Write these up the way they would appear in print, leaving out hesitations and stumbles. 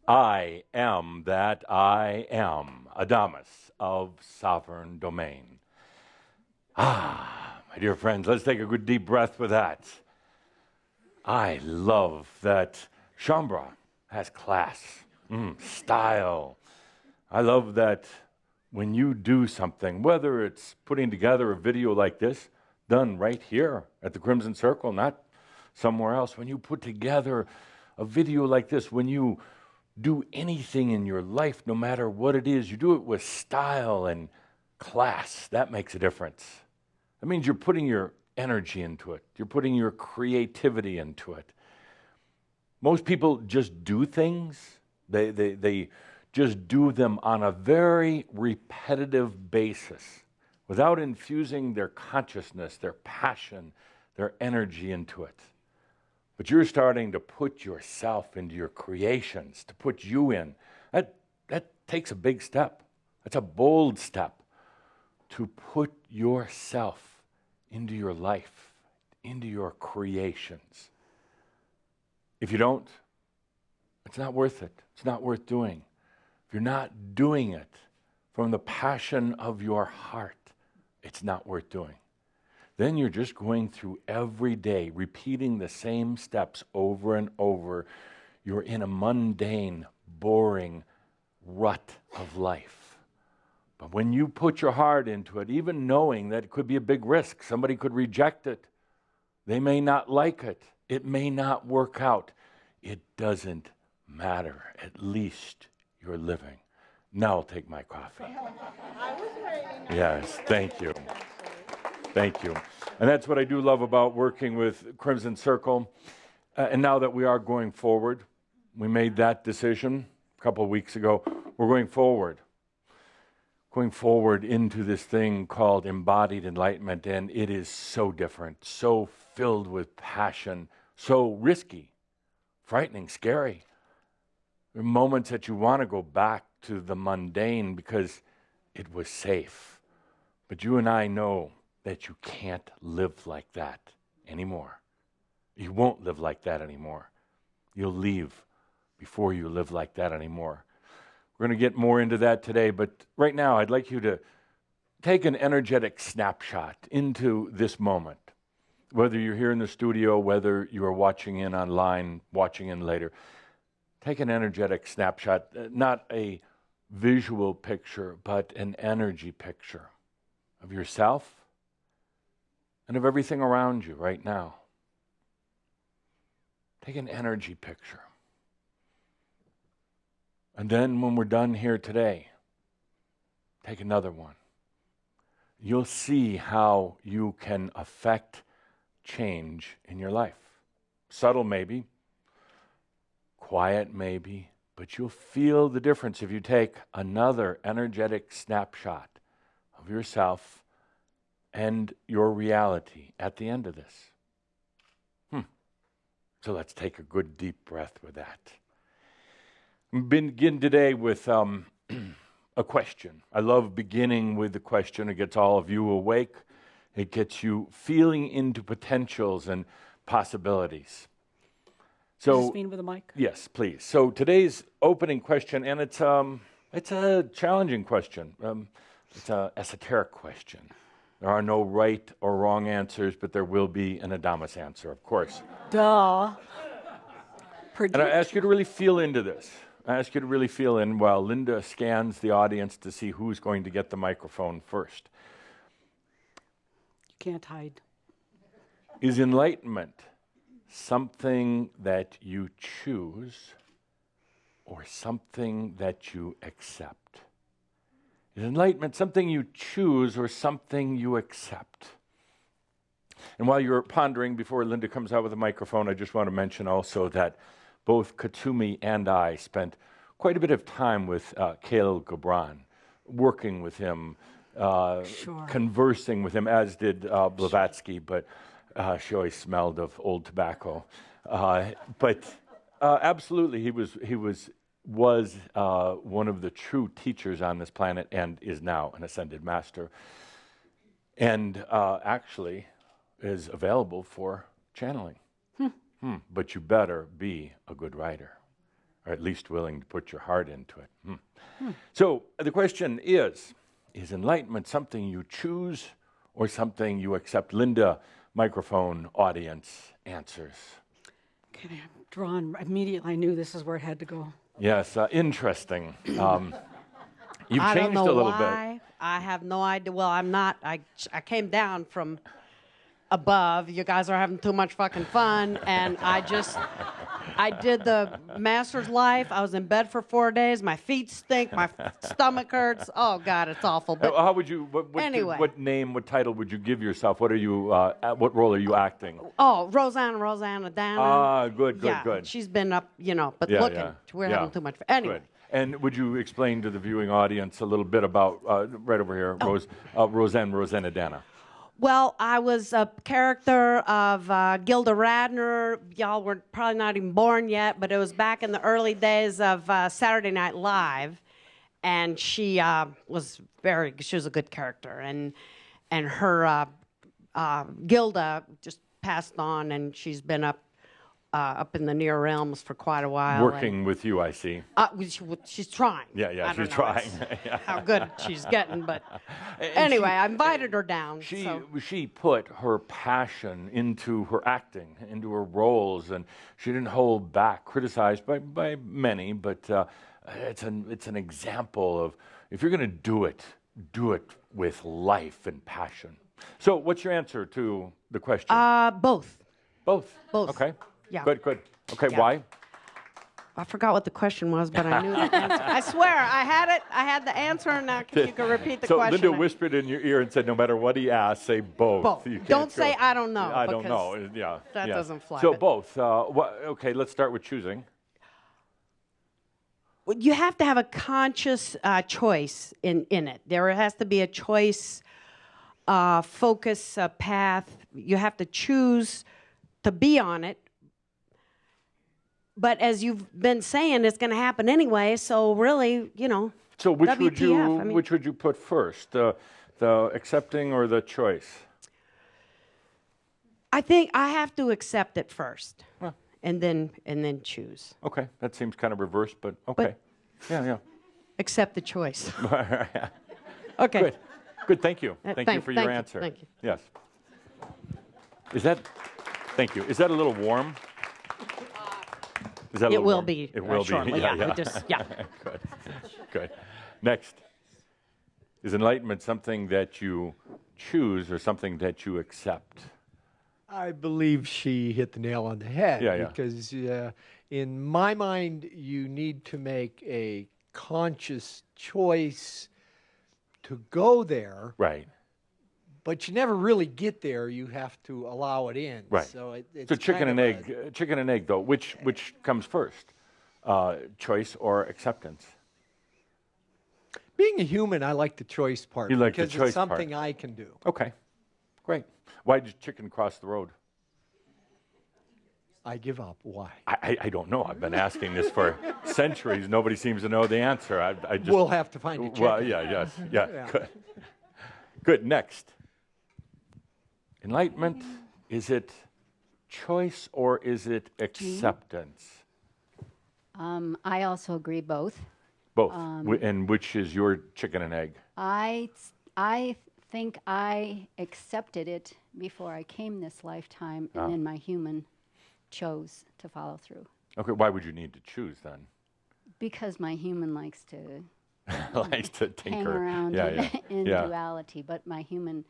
I am that I am, Adamus of sovereign domain. My dear friends, let's take a good deep breath with that. I love that Shambra has class, style. I love that when you do something, whether it's putting together a video like this, done right here at the Crimson Circle, not somewhere else, when you put together a video like this, when you do anything in your life, no matter what it is, you do it with style and class. That makes a difference. That means you're putting your energy into it. You're putting your creativity into it. Most people just do things. They just do them on a very repetitive basis without infusing their consciousness, their passion, their energy into it. But you're starting to put yourself into your creations, to put you in. That takes a big step. That's a bold step to put yourself into your life, into your creations. If you don't, it's not worth it. It's not worth doing. If you're not doing it from the passion of your heart, it's not worth doing. Then you're just going through every day, repeating the same steps over and over. You're in a mundane, boring rut of life. But when you put your heart into it, even knowing that it could be a big risk, somebody could reject it, they may not like it, it may not work out, it doesn't matter. At least you're living. Now I'll take my coffee. I was waiting. Yes, thank you. Thank you. And that's what I do love about working with Crimson Circle. And now that we are going forward, we made that decision a couple of weeks ago. We're going forward into this thing called embodied enlightenment. And it is so different, so filled with passion, so risky, frightening, scary. There are moments that you want to go back to the mundane because it was safe. But you and I know that you can't live like that anymore. You won't live like that anymore. You'll leave before you live like that anymore. We're going to get more into that today, but right now I'd like you to take an energetic snapshot into this moment. Whether you're here in the studio, whether you are watching in online, watching in later, take an energetic snapshot, not a visual picture, but an energy picture of yourself and of everything around you right now. Take an energy picture. And then when we're done here today, take another one. You'll see how you can affect change in your life. Subtle maybe, quiet maybe, but you'll feel the difference if you take another energetic snapshot of yourself and your reality at the end of this. So let's take a good deep breath with that. Begin today with a question. I love beginning with the question. It gets all of you awake. It gets you feeling into potentials and possibilities. So, Does this mean with a mic? yes, please. So today's opening question, and it's a challenging question. It's an esoteric question. There are no right or wrong answers, but there will be an Adamus answer, of course. Duh. And I ask you to really feel into this. I ask you to really feel in while Linda scans the audience to see who's going to get the microphone first. You can't hide. Is enlightenment something that you choose or something that you accept? Is enlightenment something you choose or something you accept? And while you're pondering, before Linda comes out with a microphone, I just want to mention also that both Katsumi and I spent quite a bit of time with Kale Gibran, working with him, conversing with him, as did Blavatsky, but she always smelled of old tobacco. But absolutely, he was one of the true teachers on this planet and is now an ascended master. And actually is available for channeling. But you better be a good writer. or at least willing to put your heart into it. So the question is enlightenment something you choose or something you accept? Linda, microphone, audience, answers. Okay, I'm drawn immediately. I knew this is where it had to go. Yes, interesting. You've I don't changed know a little why. I have no idea. Well, I'm not. I came down from above. You guys are having too much fucking fun, and I did the master's life. I was in bed for 4 days. My feet stink. My stomach hurts. Oh God, it's awful. bit. But How would you? anyway. What name? What title would you give yourself? What are you? What role are you acting? oh, Rosanna Dana. Ah, good. Yeah, she's been up, but Yeah, looking. yeah, We're yeah. having too much fun. Anyway. Good. And would you explain to the viewing audience a little bit about right over here, Rosanna Dana? Well, I was a character of Gilda Radner. Y'all were probably not even born yet, but it was back in the early days of Saturday Night Live, and she was a good character, and her Gilda just passed on, and she's been up in the near realms for quite a while. Working with you, I see. She's trying. Yeah, I don't she's know trying. how good she's getting, but anyway, I invited her down. She put her passion into her acting, into her roles, and she didn't hold back. Criticized by many, but it's an example of if you're going to do it with life and passion. So, what's your answer to the question? Both. Both. Both. Okay. Yeah. Good. Okay. Yeah. Why? I forgot what the question was, but I knew the answer. I swear, I had it. I had the answer, and now you can repeat the question. So Linda whispered in your ear and said, "No matter what he asks, say both." Both. You can't Don't say go, I don't know. I don't know. Yeah. That doesn't fly. So both. Okay. Let's start with choosing. You have to have a conscious choice in it. There has to be a choice, focus, path. You have to choose to be on it. But as you've been saying, it's going to happen anyway. So really, So which WTF, which would you put first, the accepting or the choice? I think I have to accept it first, and then choose. Okay, that seems kind of reversed, but okay. Yeah. Accept the choice. Okay. Good. Thank you. Thank you for your answer. Thank you. Yes. Thank you. Is that a little warm? Is that a It little will warm? be. It will shortly. be. Yeah. Good. Next. Is enlightenment something that you choose or something that you accept? I believe she hit the nail on the head. Yeah. Because in my mind, you need to make a conscious choice to go there. Right. But you never really get there. You have to allow it in. Right. So it's So chicken kind and of egg. Chicken and egg, though. Which comes first, choice or acceptance? Being a human, I like the choice part. You like the because choice it's something part. I can do. Okay, great. Why did chicken cross the road? I give up. Why? I don't know. I've been asking this for centuries. Nobody seems to know the answer. I just, We'll have to find a chicken. Well, yeah. Good. Next. Enlightenment, is it choice or is it acceptance? I also agree both. Both. And which is your chicken and egg? I think I accepted it before I came this lifetime, and then my human chose to follow through. Okay, why would you need to choose then? Because my human likes to Likes to tinker. hang around in duality. But my human,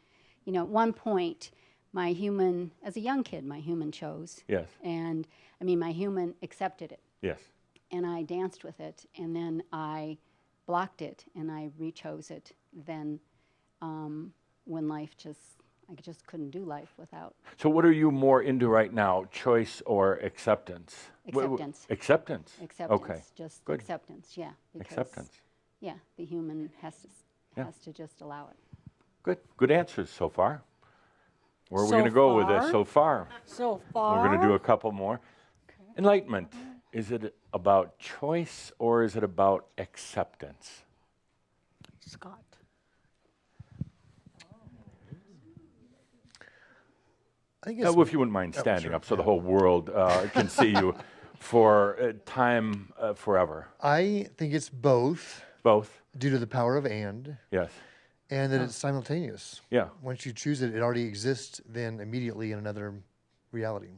at one point, my human, as a young kid, my human chose. Yes. And my human accepted it. Yes. And I danced with it, and then I blocked it, and I re-chose it. Then when I just couldn't do life without. So what are you more into right now, choice or acceptance? Acceptance. Acceptance? Acceptance. Okay. Just Good. acceptance, yeah. Because, Acceptance. Yeah, the human has to just allow it. Good answers so far. Where are we So going to go with this far? so far? So far. We're going to do a couple more. Enlightenment, is it about choice or is it about acceptance? Scott. I think If you wouldn't mind standing up so the whole world can see you. for time forever? I think it's both Both? due to the power of and Yes. that it's simultaneous. Yeah. Once you choose it, it already exists then immediately in another reality.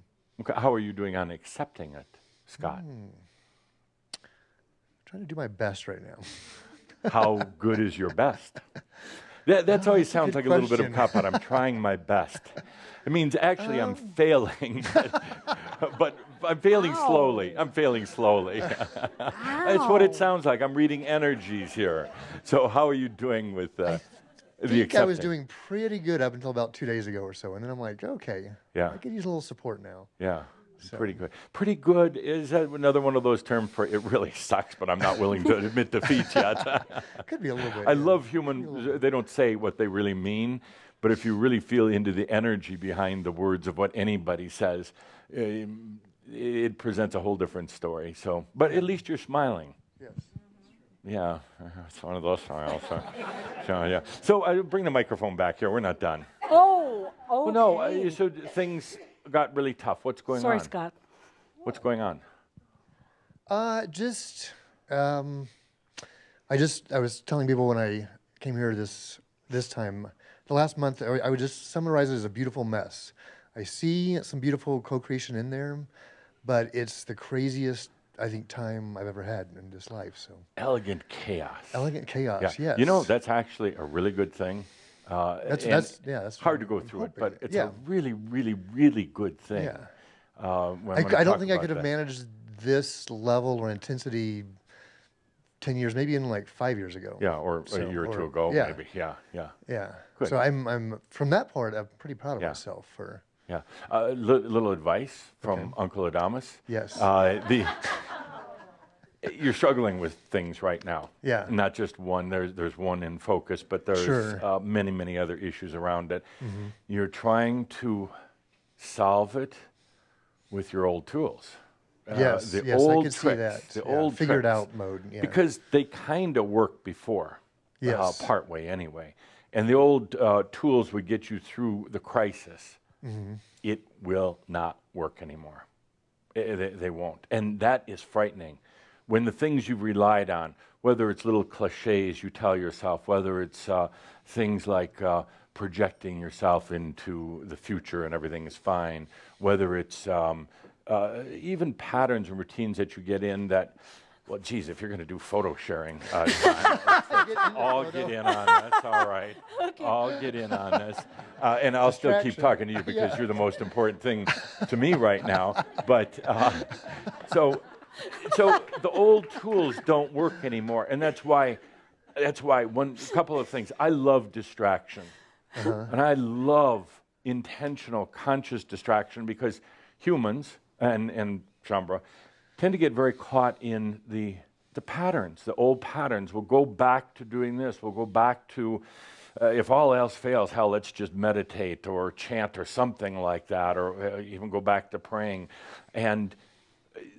Okay. How are you doing on accepting it, Scott? I'm trying to do my best right now. How good is your best? That always sounds good like a little bit of question. cop out. I'm trying my best. It means actually I'm failing, but I'm failing slowly. I'm failing slowly. That's what it sounds like. I'm reading energies here. So how are you doing with the I accepting? think I was doing pretty good up until about 2 days ago or so, and then I'm like, okay, Yeah. I could use a little support now. Yeah. Pretty good. Pretty good is another one of those terms for it really sucks, but I'm not willing to admit defeat yet. Could be a little bit. I yeah. love human, they don't say what they really mean, but if you really feel into the energy behind the words of what anybody says, it presents a whole different story. So, but at least you're smiling. Yes. Yeah, it's one of those smiles. Yeah. So I bring the microphone back here. We're not done. Oh, okay. Well, no, so things got really tough. What's going Sorry, on? Scott. What's going on? I was telling people when I came here this time, the last month, I would just summarize it as a beautiful mess. I see some beautiful co-creation in there, but it's the craziest, I think, time I've ever had in this life. So Elegant chaos. elegant chaos, Yeah. yes. You know, that's actually a really good thing. That's hard to what go I'm through it, hoping. but it's Yeah. a really, really, really good thing. Yeah. When I don't talk think I about could have that. managed this level or intensity 10 years, maybe even like 5 years ago. Yeah, or So- a year or two or- ago, yeah. maybe. Yeah. Yeah. Good. So I'm from that part, I'm pretty proud of Yeah. myself for. Yeah. Little advice from Uncle Adamus. Yes. You're struggling with things right now. Yeah. Not just one. There's one in focus, but there's Sure. many other issues around it. You're trying to solve it with your old tools. Yes, the yes, old I could see tricks, that. The Yeah, old figured tricks. out mode. Yeah. Because they kind of worked before, Yes. part way anyway. And the old tools would get you through the crisis. It will not work anymore. They won't. And that is frightening. When the things you've relied on, whether it's little cliches you tell yourself, whether it's things like projecting yourself into the future and everything is fine, whether it's even patterns and routines that you get in that, well, geez, if you're going to do photo sharing, I'll get in on this, all right. I'll get in on this. And I'll still keep Distraction. talking to you because you're the most important thing to me right now. But so the old tools don't work anymore. And that's why a couple of things. I love distraction. And I love intentional, conscious distraction because humans and Shambra tend to get very caught in the patterns, the old patterns. We'll go back to doing this. We'll go back to, if all else fails, hell, let's just meditate or chant or something like that, or even go back to praying. And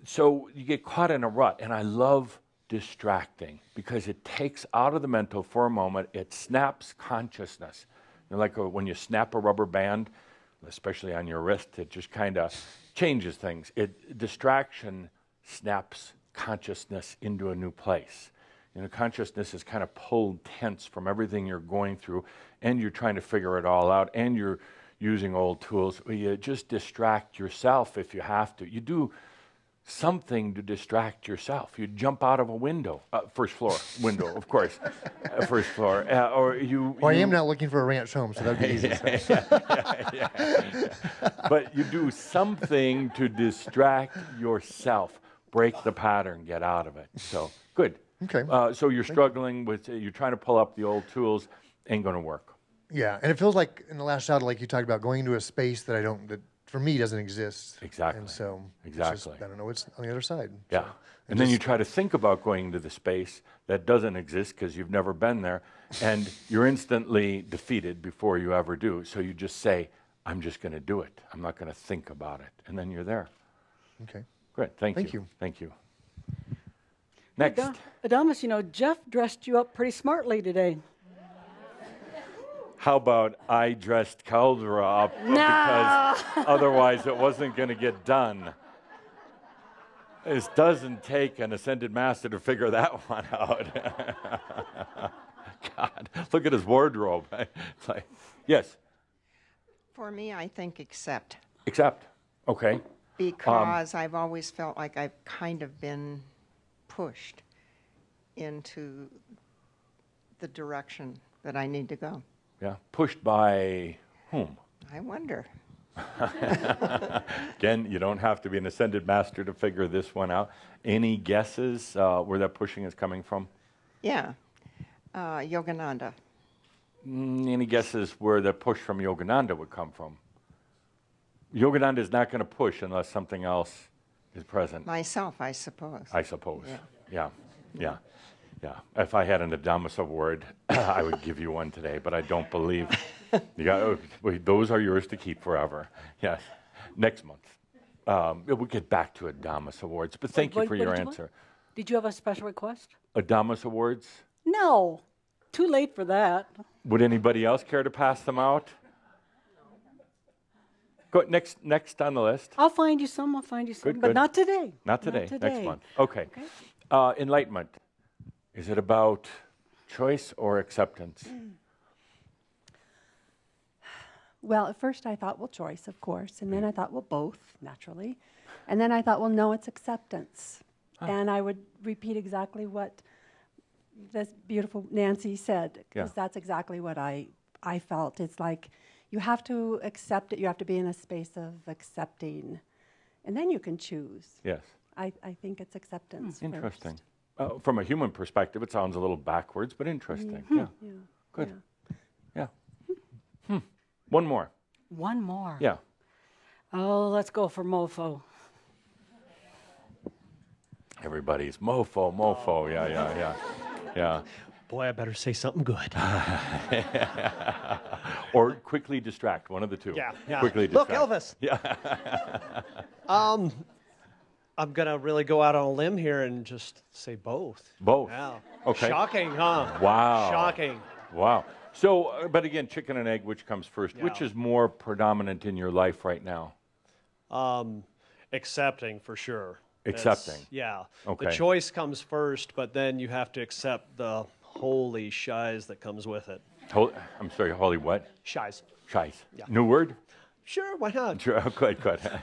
so you get caught in a rut. And I love distracting because it takes out of the mental for a moment. It snaps consciousness. You know, like when you snap a rubber band, especially on your wrist, it just kind of changes things. Distraction snaps consciousness into a new place. You know, consciousness is kind of pulled tense from everything you're going through, and you're trying to figure it all out, and you're using old tools. You just distract yourself if you have to. You do something to distract yourself. You jump out of a window, first floor window, of course, first floor, or you. Well, I am not looking for a ranch home, so that'd be easy. But you do something to distract yourself, break the pattern, get out of it. So good. Okay. So you're struggling with, you're trying to pull up the old tools, ain't going to work. Yeah, and it feels like in the last shot, like you talked about, going into a space that that for me doesn't exist. Exactly. And so it's Exactly. just, I don't know what's on the other side. Yeah. So, And then you try to think about going into the space that doesn't exist because you've never been there, and you're instantly defeated before you ever do. So you just say, I'm just going to do it. I'm not going to think about it. And then you're there. Okay. Great. Thank Thank you. you. Thank you. Next. Adamus, you know, Jeff dressed you up pretty smartly today. How about I dressed Caldera up because otherwise it wasn't going to get done. It doesn't take an ascended master to figure that one out. God, look at his wardrobe. It's like, yes, For me, I think accept, accept. Okay. because I've always felt like I've kind of been pushed into the direction that I need to go. Yeah. Pushed by whom? I wonder. Again, you don't have to be an ascended master to figure this one out. Any guesses where that pushing is coming from? Yeah, Yogananda. Any guesses where the push from Yogananda would come from? Yogananda is not going to push unless something else is present, Myself, I suppose. I suppose. Yeah. Yeah. If I had an Adamus award, I would give you one today, but I don't believe. Those are yours to keep forever. Yes. Next month. We'll get back to Adamus awards, but thank you for your What answer. Did you have a special request? Adamus awards? No. Too late for that. Would anybody else care to pass them out? Go next on the list. I'll find you some. Good, But good. not today. Not today. Next month. Okay. Enlightenment. Is it about choice or acceptance? Well, at first I thought, well, choice, of course. And then I thought, well, both, naturally. And then I thought, well, no, it's acceptance. And I would repeat exactly what this beautiful Nancy said, because that's exactly what I felt. It's like you have to accept it. You have to be in a space of accepting. And then you can choose. Yes. I think it's acceptance. Interesting. From a human perspective, it sounds a little backwards, but interesting. Yeah. Yeah. Good. Yeah. One more. One more. Yeah. Oh, let's go for mofo. Everybody's mofo. Yeah. Boy, I better say something good. Or quickly distract, one of the two. Yeah. Quickly Look, distract. Elvis. Yeah. I'm going to really go out on a limb here and just say both. Both. Yeah. Okay. Shocking, huh? Wow. Shocking. Wow. So, but again, chicken and egg, which comes first? Yeah. Which is more predominant in your life right now? Accepting, for sure. Accepting. Yeah. Okay. The choice comes first, but then you have to accept the holy shies that comes with it. I'm sorry, holy what? Shies. Shies. Yeah. New word? Sure, why not? Sure. Good.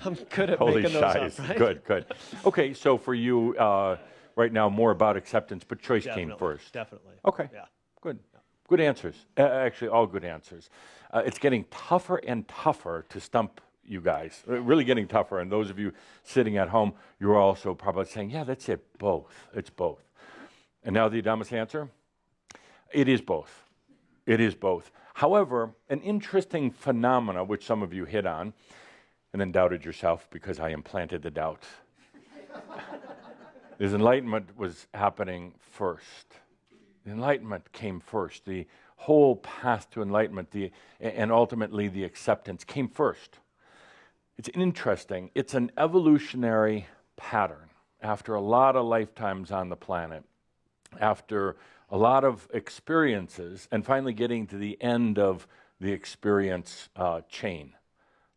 I'm good at Holy making those shies. up, right? Good. Okay, so for you, right now, more about acceptance, but choice came first. Definitely. Okay. Yeah. Good. Good answers. Actually, all good answers. It's getting tougher and tougher to stump you guys. Really getting tougher. And those of you sitting at home, you're also probably saying, yeah, that's it. Both. It's both. And now the Adamus answer? It is both. It is both. However, an interesting phenomena, which some of you hit on, and then doubted yourself because I implanted the doubt, is enlightenment was happening first. The enlightenment came first. The whole path to enlightenment, and ultimately the acceptance came first. It's interesting. It's an evolutionary pattern. After a lot of lifetimes on the planet, after a lot of experiences, and finally getting to the end of the experience chain,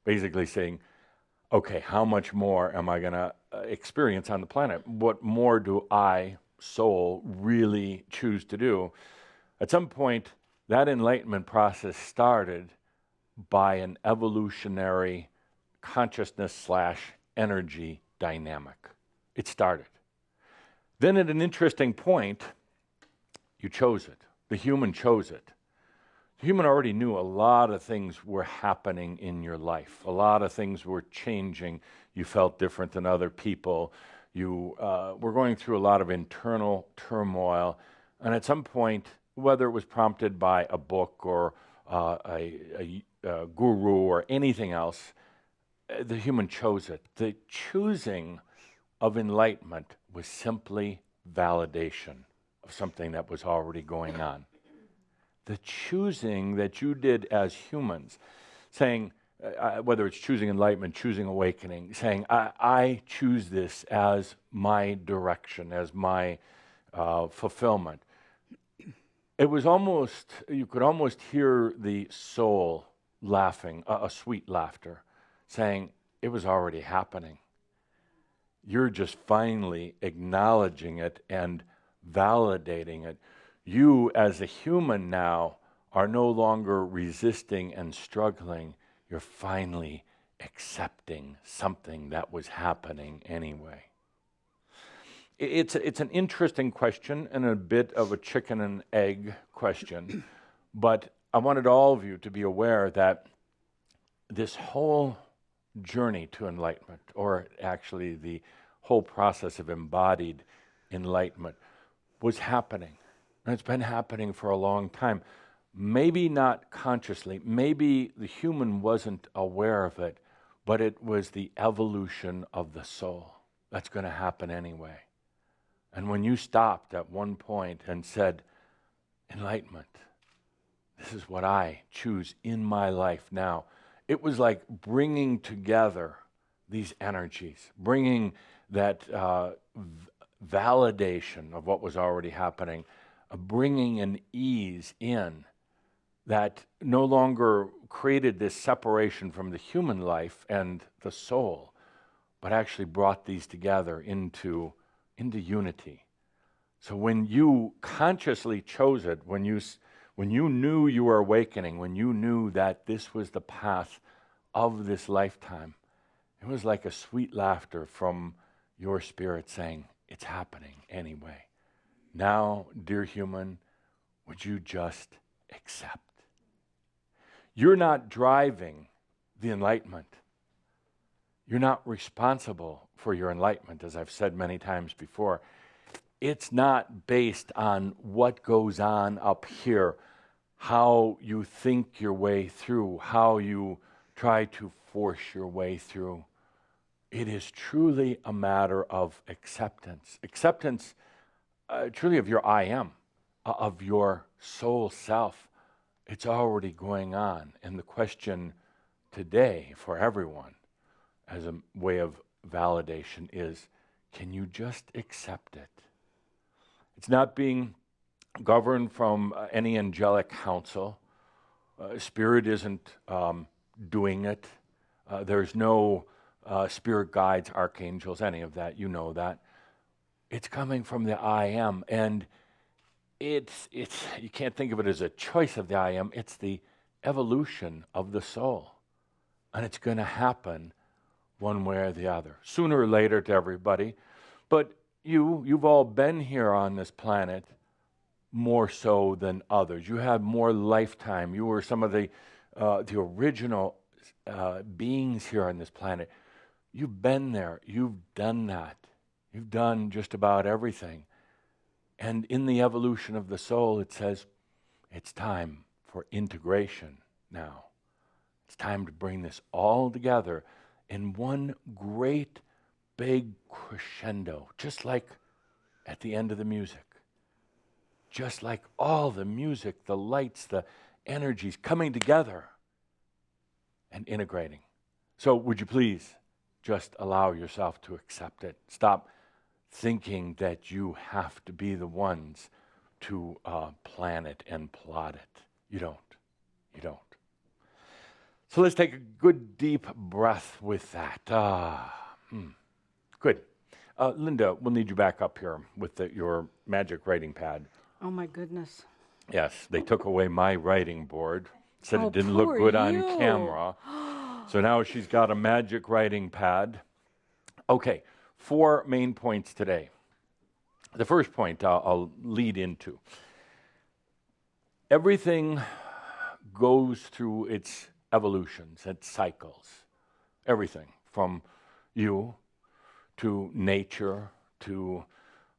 basically saying, okay, how much more am I going to experience on the planet? What more do I, soul, really choose to do? At some point, that enlightenment process started by an evolutionary consciousness/energy dynamic. It started. Then at an interesting point, you chose it. The human chose it. The human already knew a lot of things were happening in your life. A lot of things were changing. You felt different than other people. You were going through a lot of internal turmoil. And at some point, whether it was prompted by a book or a guru or anything else, the human chose it. The choosing of enlightenment was simply validation of something that was already going on. The choosing that you did as humans, saying, whether it's choosing enlightenment, choosing awakening, saying, I choose this as my direction, as my fulfillment. It was almost, you could almost hear the soul laughing, a sweet laughter, saying, it was already happening. You're just finally acknowledging it and validating it. You, as a human now, are no longer resisting and struggling. You're finally accepting something that was happening anyway. It's an interesting question and a bit of a chicken and egg question, but I wanted all of you to be aware that this whole journey to enlightenment, or actually the whole process of embodied enlightenment, was happening. And it's been happening for a long time. Maybe not consciously, maybe the human wasn't aware of it, but it was the evolution of the soul that's going to happen anyway. And when you stopped at one point and said, enlightenment, this is what I choose in my life now, it was like bringing together these energies, bringing that validation of what was already happening, bringing an ease in that no longer created this separation from the human life and the soul, but actually brought these together into unity. So when you consciously chose it, when you knew you were awakening, when you knew that this was the path of this lifetime, it was like a sweet laughter from your spirit saying, it's happening anyway. Now, dear human, would you just accept? You're not driving the enlightenment. You're not responsible for your enlightenment, as I've said many times before. It's not based on what goes on up here, how you think your way through, how you try to force your way through. It is truly a matter of acceptance. Acceptance truly of your I am, of your soul self. It's already going on. And the question today for everyone as a way of validation is, can you just accept it? It's not being governed from any angelic counsel. Spirit isn't doing it. There's no spirit guides, archangels, any of that. You know that. It's coming from the I am. And it's you can't think of it as a choice of the I am. It's the evolution of the soul. And it's going to happen one way or the other, sooner or later to everybody. But you've all been here on this planet more so than others. You had more lifetime. You were some of the original beings here on this planet. You've been there. You've done that. You've done just about everything. And in the evolution of the soul, it says, it's time for integration now. It's time to bring this all together in one great big crescendo, just like at the end of the music. Just like all the music, the lights, the energies coming together and integrating. So would you please just allow yourself to accept it? Stop thinking that you have to be the ones to plan it and plot it. You don't. You don't. So let's take a good deep breath with that. Good. Linda, we'll need you back up here with your magic writing pad. Oh my goodness. Yes, they took away my writing board. Said Oh, it didn't look poor good on you. camera. So now she's got a magic writing pad. Okay, 4 main points today. The first point I'll lead into. Everything goes through its evolutions, its cycles. Everything from you to nature to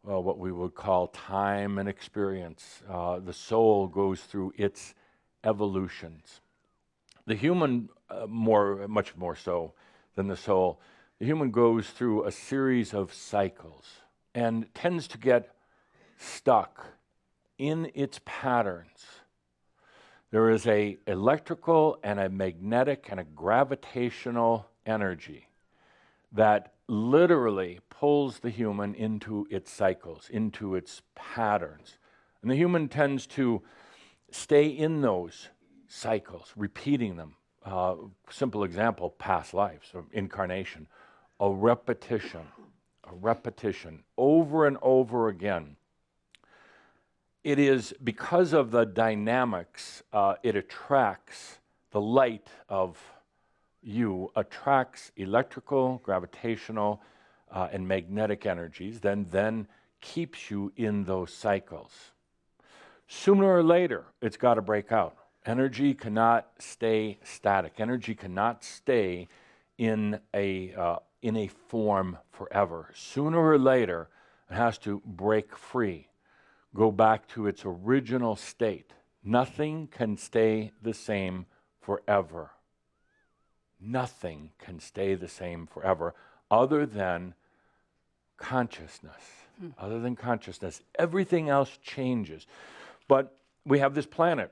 what we would call time and experience. The soul goes through its evolutions. The human, much more so than the soul, the human goes through a series of cycles and tends to get stuck in its patterns. There is a electrical and a magnetic and a gravitational energy that literally pulls the human into its cycles, into its patterns. And the human tends to stay in those cycles, repeating them. Simple example, past lives, or incarnation, a repetition a repetition, over and over again. It is because of the dynamics, it attracts the light of you, attracts electrical, gravitational, and magnetic energies, then keeps you in those cycles. Sooner or later, it's got to break out. Energy cannot stay static. Energy cannot stay in a form forever. Sooner or later, it has to break free, go back to its original state. Nothing can stay the same forever. Nothing can stay the same forever other than consciousness. Other than consciousness. Everything else changes. But we have this planet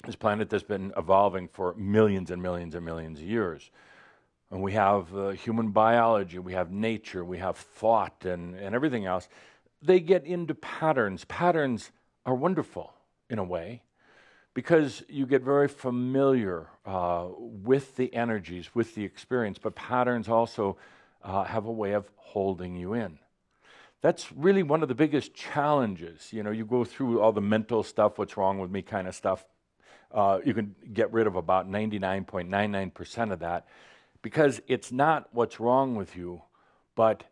that's been evolving for millions and millions and millions of years. And we have human biology, we have nature, we have thought and everything else. They get into patterns. Patterns are wonderful in a way because you get very familiar with the energies, with the experience, but patterns also have a way of holding you in. That's really one of the biggest challenges. You know, you go through all the mental stuff, what's wrong with me kind of stuff. You can get rid of about 99.99% of that because it's not what's wrong with you, but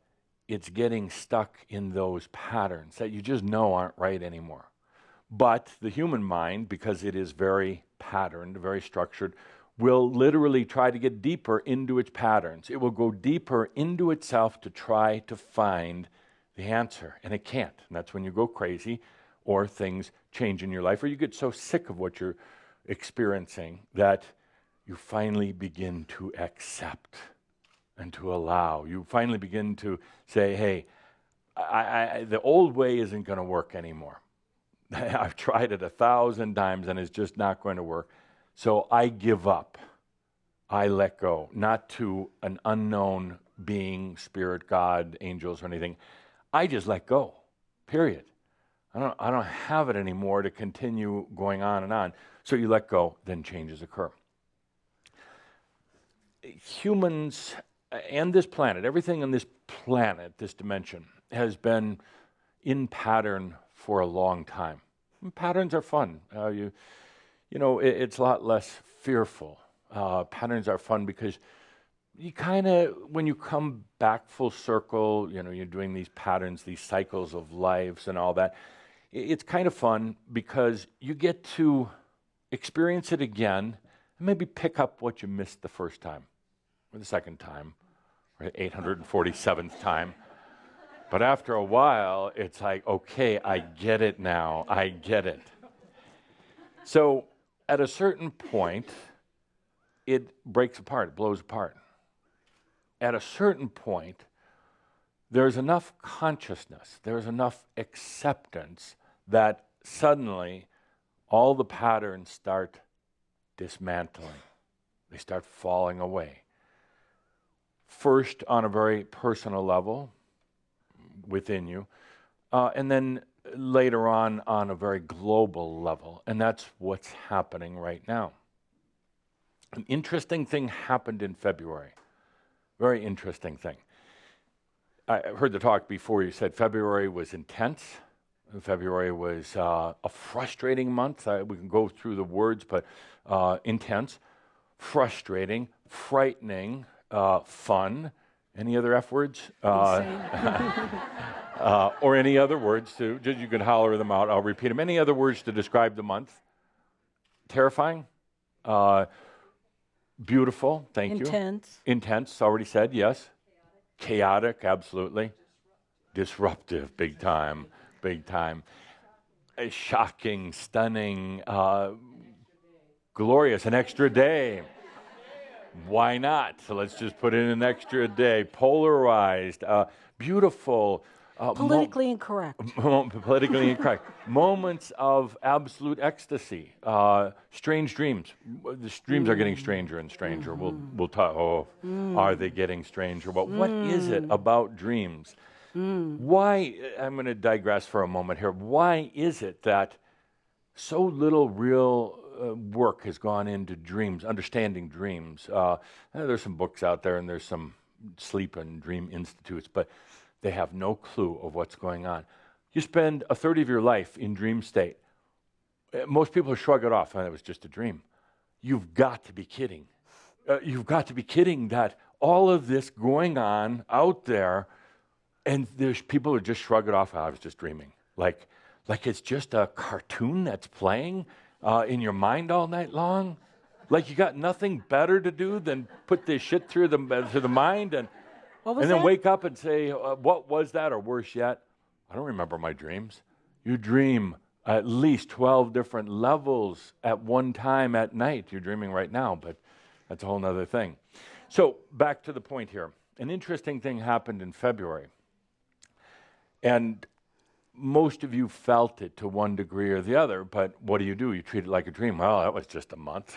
it's getting stuck in those patterns that you just know aren't right anymore. But the human mind, because it is very patterned, very structured, will literally try to get deeper into its patterns. It will go deeper into itself to try to find the answer, and it can't. And that's when you go crazy or things change in your life or you get so sick of what you're experiencing that you finally begin to accept and to allow. You finally begin to say, hey, the old way isn't going to work anymore. I've tried it 1,000 times and it's just not going to work. So I give up. I let go, not to an unknown being, spirit, God, angels, or anything. I just let go, period. I don't have it anymore to continue going on and on. So you let go, then changes occur. Humans and this planet, everything on this planet, this dimension, has been in pattern for a long time. And patterns are fun. It's a lot less fearful. Patterns are fun because you kind of, when you come back full circle, you're doing these patterns, these cycles of lives and all that. It's kind of fun because you get to experience it again and maybe pick up what you missed the first time or the second time or the 847th time. But after a while, it's like, okay, I get it now. I get it. So at a certain point, it breaks apart, it blows apart. At a certain point, there's enough consciousness, there's enough acceptance that suddenly all the patterns start dismantling. They start falling away. First, on a very personal level within you, and then later on a very global level. And that's what's happening right now. An interesting thing happened in February. Very interesting thing. I heard the talk before. You said February was intense. February was a frustrating month. We can go through the words, but intense, frustrating, frightening, fun. Any other F words? Or any other words too. Just you can holler them out. I'll repeat them. Any other words to describe the month? Terrifying. Beautiful. Thank you. Intense. Intense. Already said. Yes. Chaotic. Absolutely. Disruptive. Big time. Big time. Shocking. Stunning. Glorious. An extra day. Why not? So let's just put in an extra day. Polarized. Beautiful. Politically incorrect. Politically incorrect. Moments of absolute ecstasy. Strange dreams. The dreams are getting stranger and stranger. We'll talk. Are they getting stranger? Well, what is it about dreams? Why? I'm going to digress for a moment here. Why is it that so little real work has gone into dreams, understanding dreams? There's some books out there, and there's some sleep and dream institutes, but They have no clue of what's going on. You spend a third of your life in dream state. Most people shrug it off. It was just a dream. You've got to be kidding. You've got to be kidding that all of this going on out there, and there's people who just shrug it off. I was just dreaming. Like it's just a cartoon that's playing in your mind all night long. Like you got nothing better to do than put this shit through the mind and then wake up and say, what was that? Or worse yet, I don't remember my dreams. You dream at least 12 different levels at one time at night. You're dreaming right now, but that's a whole nother thing. So back to the point here. An interesting thing happened in February. And most of you felt it to one degree or the other, but what do? You treat it like a dream. Well, that was just a month.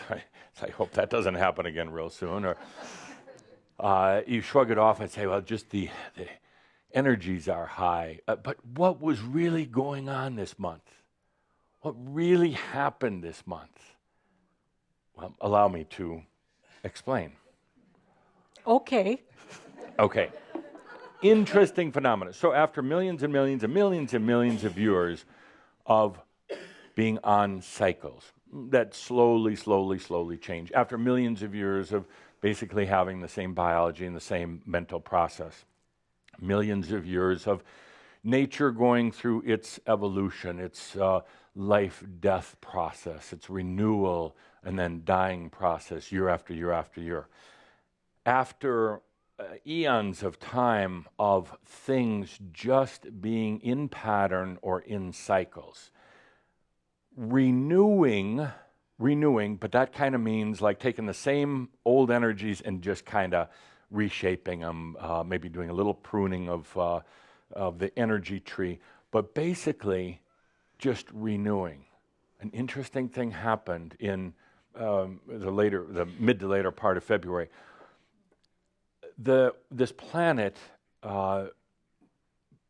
I hope that doesn't happen again real soon. Or you shrug it off and say, well, just the energies are high. But what was really going on this month? What really happened this month? Well, allow me to explain. Okay. Okay. Interesting phenomena. So after millions and millions and millions and millions of years of being on cycles that slowly change, after millions of years of basically having the same biology and the same mental process, millions of years of nature going through its evolution, its life-death process, its renewal and then dying process year after year after year. After eons of time of things just being in pattern or in cycles. Renewing, but that kind of means like taking the same old energies and just kind of reshaping them, maybe doing a little pruning of the energy tree, but basically just renewing. An interesting thing happened in the mid to later part of February. This planet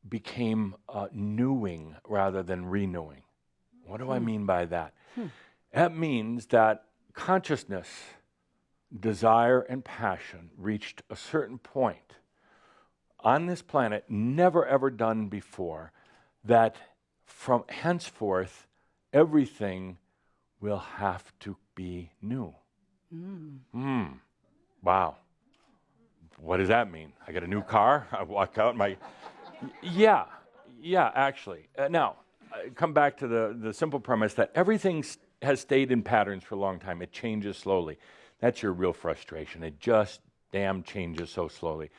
became newing rather than renewing. What do I mean by that? That means that consciousness, desire, and passion reached a certain point on this planet, never ever done before, that from henceforth, everything will have to be new. Wow. What does that mean? I get a new car? I walk out my... Yeah, actually. Now, come back to the simple premise that everything has stayed in patterns for a long time. It changes slowly. That's your real frustration. It just damn changes so slowly.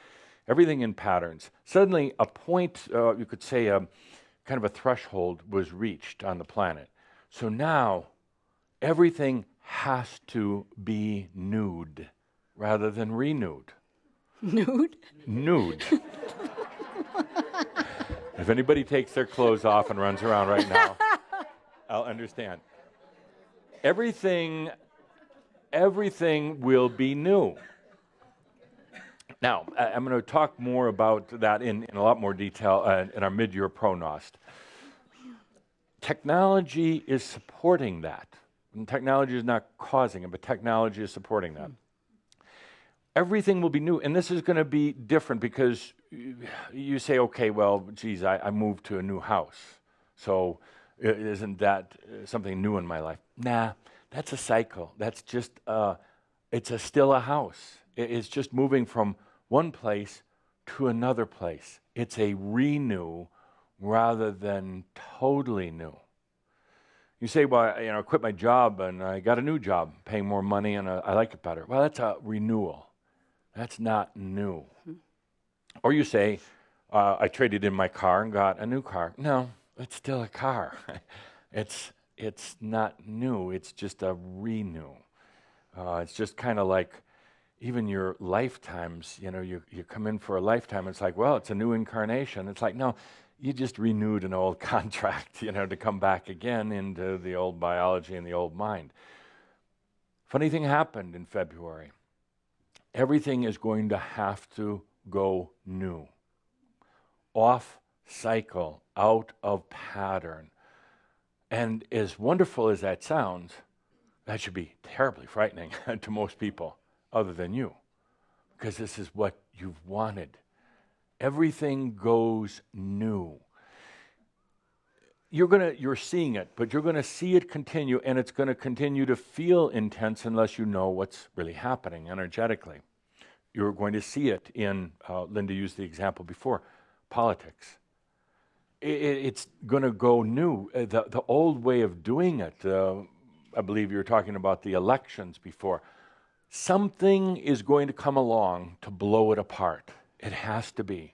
Everything in patterns. Suddenly, a point, you could say kind of a threshold was reached on the planet. So now, everything has to be nude rather than renewed. Nude? Nude. If anybody takes their clothes off and runs around right now, I'll understand. Everything will be new. Now, I'm going to talk more about that in a lot more detail in our mid-year pronost. Technology is supporting that. And technology is not causing it, but technology is supporting that. Everything will be new, and this is going to be different because you say, okay, well, geez, I moved to a new house, so isn't that something new in my life? Nah, that's a cycle. That's just, it's still a house. It's just moving from one place to another place. It's a renew rather than totally new. You say, well, I quit my job and I got a new job, paying more money, and I like it better. Well, that's a renewal. That's not new. Or you say, I traded in my car and got a new car. No, it's still a car. It's not new. It's just a renew. It's just kind of like even your lifetimes. You come in for a lifetime. It's like, well, it's a new incarnation. It's like, no, you just renewed an old contract, to come back again into the old biology and the old mind. Funny thing happened in February. Everything is going to have to go new. Off cycle, out of pattern. And as wonderful as that sounds, that should be terribly frightening to most people other than you, because this is what you've wanted. Everything goes new. You're seeing it, but you're going to see it continue, and it's going to continue to feel intense unless you know what's really happening energetically. You're going to see it in, Linda used the example before, politics. It's going to go new. The old way of doing it, I believe you were talking about the elections before, something is going to come along to blow it apart. It has to be.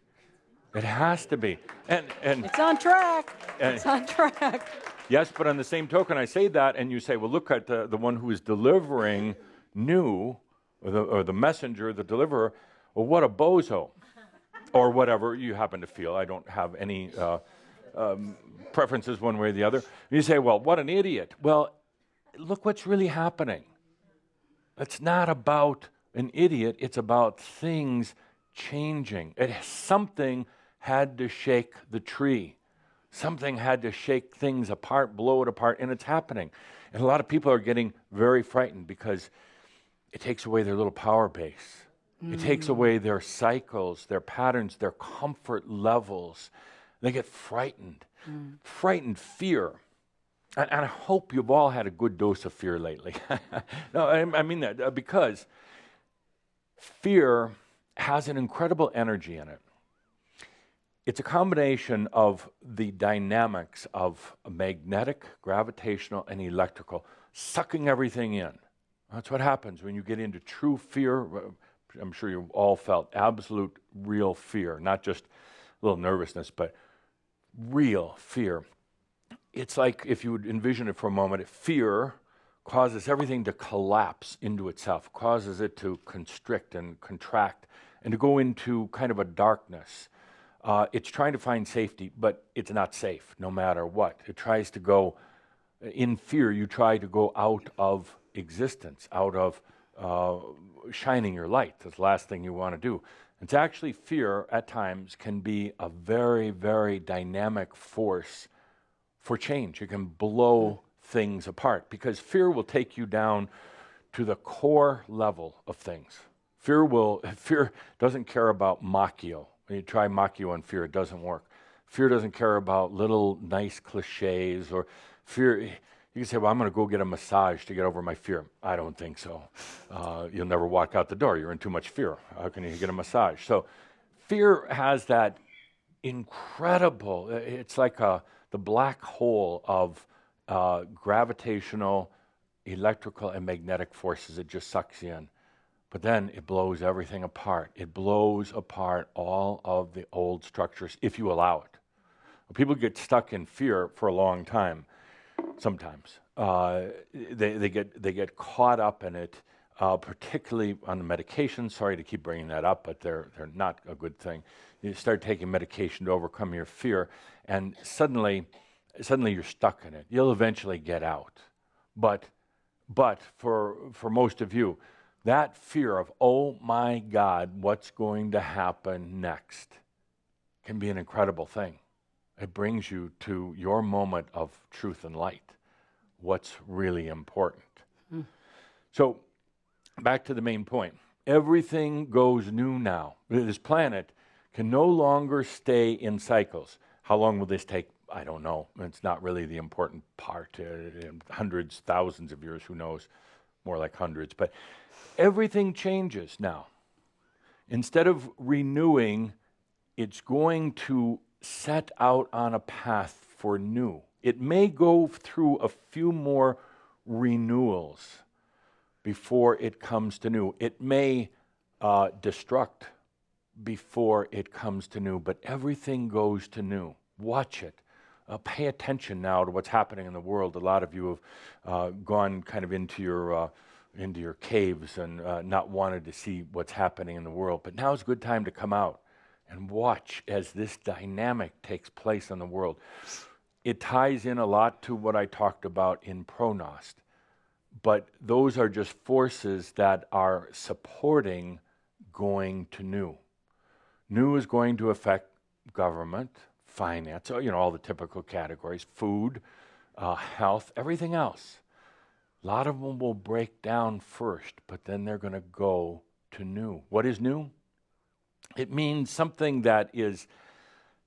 It has to be. And It's on track. And- It's on track. yes, but on the same token, I say that, and you say, well, look at the one who is delivering new, or the messenger, the deliverer. Well, what a bozo, or whatever you happen to feel. I don't have any preferences one way or the other. You say, well, what an idiot. Well, look what's really happening. It's not about an idiot. It's about things changing. Something had to shake the tree. Something had to shake things apart, blow it apart, and it's happening. And a lot of people are getting very frightened because it takes away their little power base. It takes away their cycles, their patterns, their comfort levels. They get frightened. Frightened fear. And I hope you've all had a good dose of fear lately. No, I mean that because fear has an incredible energy in it. It's a combination of the dynamics of magnetic, gravitational, and electrical, sucking everything in. That's what happens when you get into true fear. I'm sure you've all felt absolute, real fear, not just a little nervousness, but real fear. It's like, if you would envision it for a moment, fear causes everything to collapse into itself, causes it to constrict and contract, and to go into kind of a darkness. It's trying to find safety, but it's not safe no matter what. It tries to go, in fear, you try to go out of existence, out of shining your light. That's the last thing you want to do. It's actually, fear at times can be a very, very dynamic force for change. It can blow things apart because fear will take you down to the core level of things. Fear doesn't care about Machio. When you try Machio on fear, it doesn't work. Fear doesn't care about little nice cliches or fear. You can say, well, I'm going to go get a massage to get over my fear. I don't think so. You'll never walk out the door. You're in too much fear. How can you get a massage? So fear has that incredible, it's like the black hole of gravitational, electrical, and magnetic forces. It just sucks you in. But then it blows everything apart. It blows apart all of the old structures if you allow it. People get stuck in fear for a long time. Sometimes they get caught up in it, particularly on the medication. Sorry to keep bringing that up, but they're not a good thing. You start taking medication to overcome your fear, and suddenly you're stuck in it. You'll eventually get out, but for most of you, that fear of, oh my God, what's going to happen next, can be an incredible thing. It brings you to your moment of truth and light, what's really important. So back to the main point. Everything goes new now. This planet can no longer stay in cycles. How long will this take? I don't know. It's not really the important part. Hundreds, thousands of years, who knows? More like hundreds. But everything changes now. Instead of renewing, it's going to set out on a path for new. It may go through a few more renewals before it comes to new. It may destruct before it comes to new, but everything goes to new. Watch it. Pay attention now to what's happening in the world. A lot of you have gone kind of into your caves and not wanted to see what's happening in the world. But now's a good time to come out and watch as this dynamic takes place in the world. It ties in a lot to what I talked about in Pronost. But those are just forces that are supporting going to new. New is going to affect government, finance, all the typical categories, food, health, everything else. A lot of them will break down first, but then they're going to go to new. What is new? It means something that is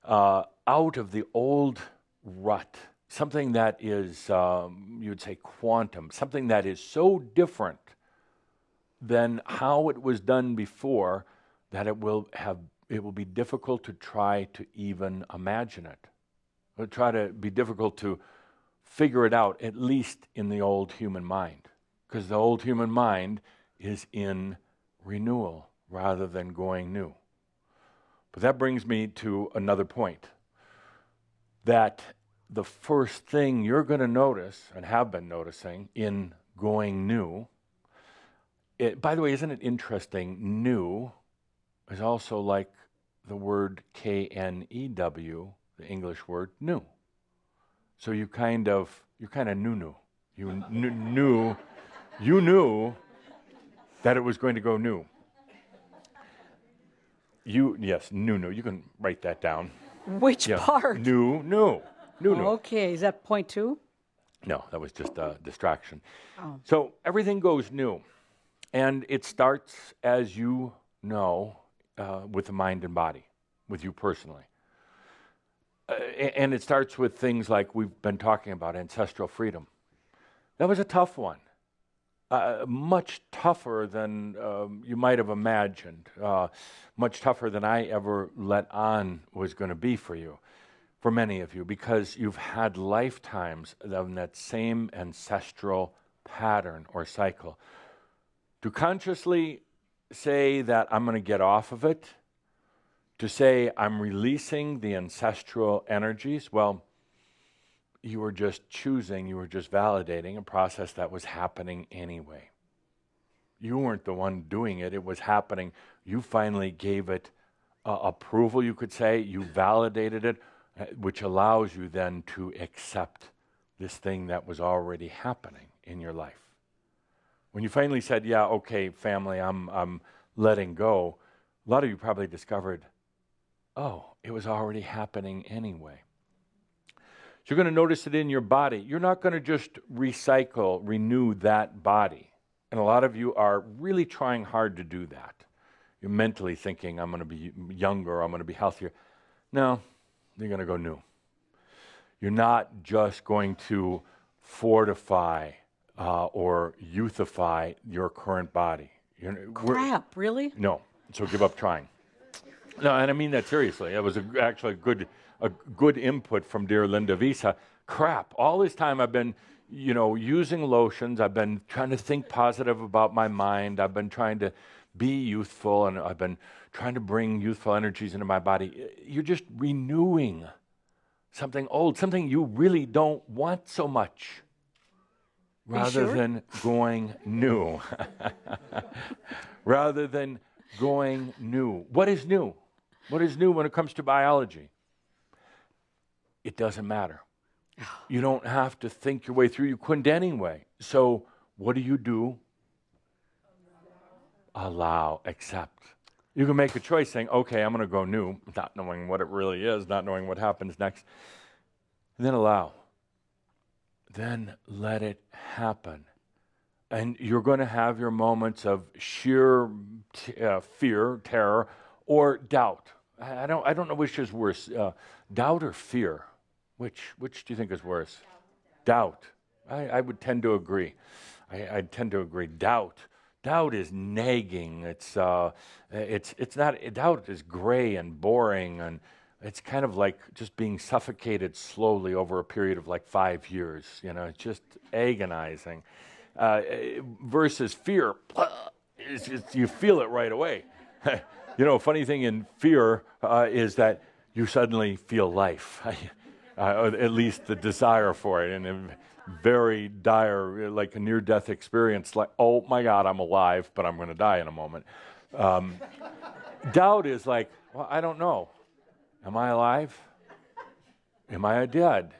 out of the old rut, something that is, you would say, quantum, something that is so different than how it was done before that it will be difficult to try to even imagine it. It will try to be difficult to figure it out, at least in the old human mind, because the old human mind is in renewal rather than going new. But that brings me to another point, that the first thing you're going to notice, and have been noticing, in going new, by the way, isn't it interesting, new is also like the word K-N-E-W, the English word new. So you're kind of new. You knew that it was going to go new. Yes, new. You can write that down. Which part? New. Okay, is that point 2? No, that was just a distraction. Oh. So everything goes new. And it starts, as you know, with the mind and body, with you personally. And it starts with things like we've been talking about, ancestral freedom. That was a tough one. Much tougher than you might have imagined. Much tougher than I ever let on was going to be for you, for many of you, because you've had lifetimes of that same ancestral pattern or cycle. To consciously say that I'm going to get off of it, to say I'm releasing the ancestral energies, well, you were just choosing, you were just validating a process that was happening anyway. You weren't the one doing it, it was happening. You finally gave it approval, you could say. You validated it, which allows you then to accept this thing that was already happening in your life. When you finally said, yeah, okay, family, I'm letting go, a lot of you probably discovered, oh, it was already happening anyway. So you're going to notice it in your body. You're not going to just renew that body. And a lot of you are really trying hard to do that. You're mentally thinking, I'm going to be younger, I'm going to be healthier. No, you're going to go new. You're not just going to fortify or youthify your current body. Crap, really? No, so give up trying. No, and I mean that seriously. It was actually a good input from dear Linda Visa. Crap, all this time I've been, using lotions. I've been trying to think positive about my mind. I've been trying to be youthful, and I've been trying to bring youthful energies into my body. You're just renewing something old, something you really don't want so much, rather than going new. Rather than going new. What is new? What is new when it comes to biology? It doesn't matter. You don't have to think your way through. You couldn't anyway. So what do? Allow, accept. You can make a choice saying, okay, I'm going to go new, not knowing what it really is, not knowing what happens next. And then allow. Then let it happen. And you're going to have your moments of sheer fear, terror, or doubt. I don't know which is worse, doubt or fear. Which do you think is worse? Doubt. I would tend to agree. I tend to agree. Doubt is nagging. It's not. Doubt is gray and boring, and it's kind of like just being suffocated slowly over a period of like 5 years. It's just agonizing. Versus fear, you feel it right away. Funny thing in fear is that you suddenly feel life, at least the desire for it, and a very dire, like a near-death experience, like, oh my God, I'm alive, but I'm going to die in a moment. Doubt is like, well, I don't know. Am I alive? Am I dead?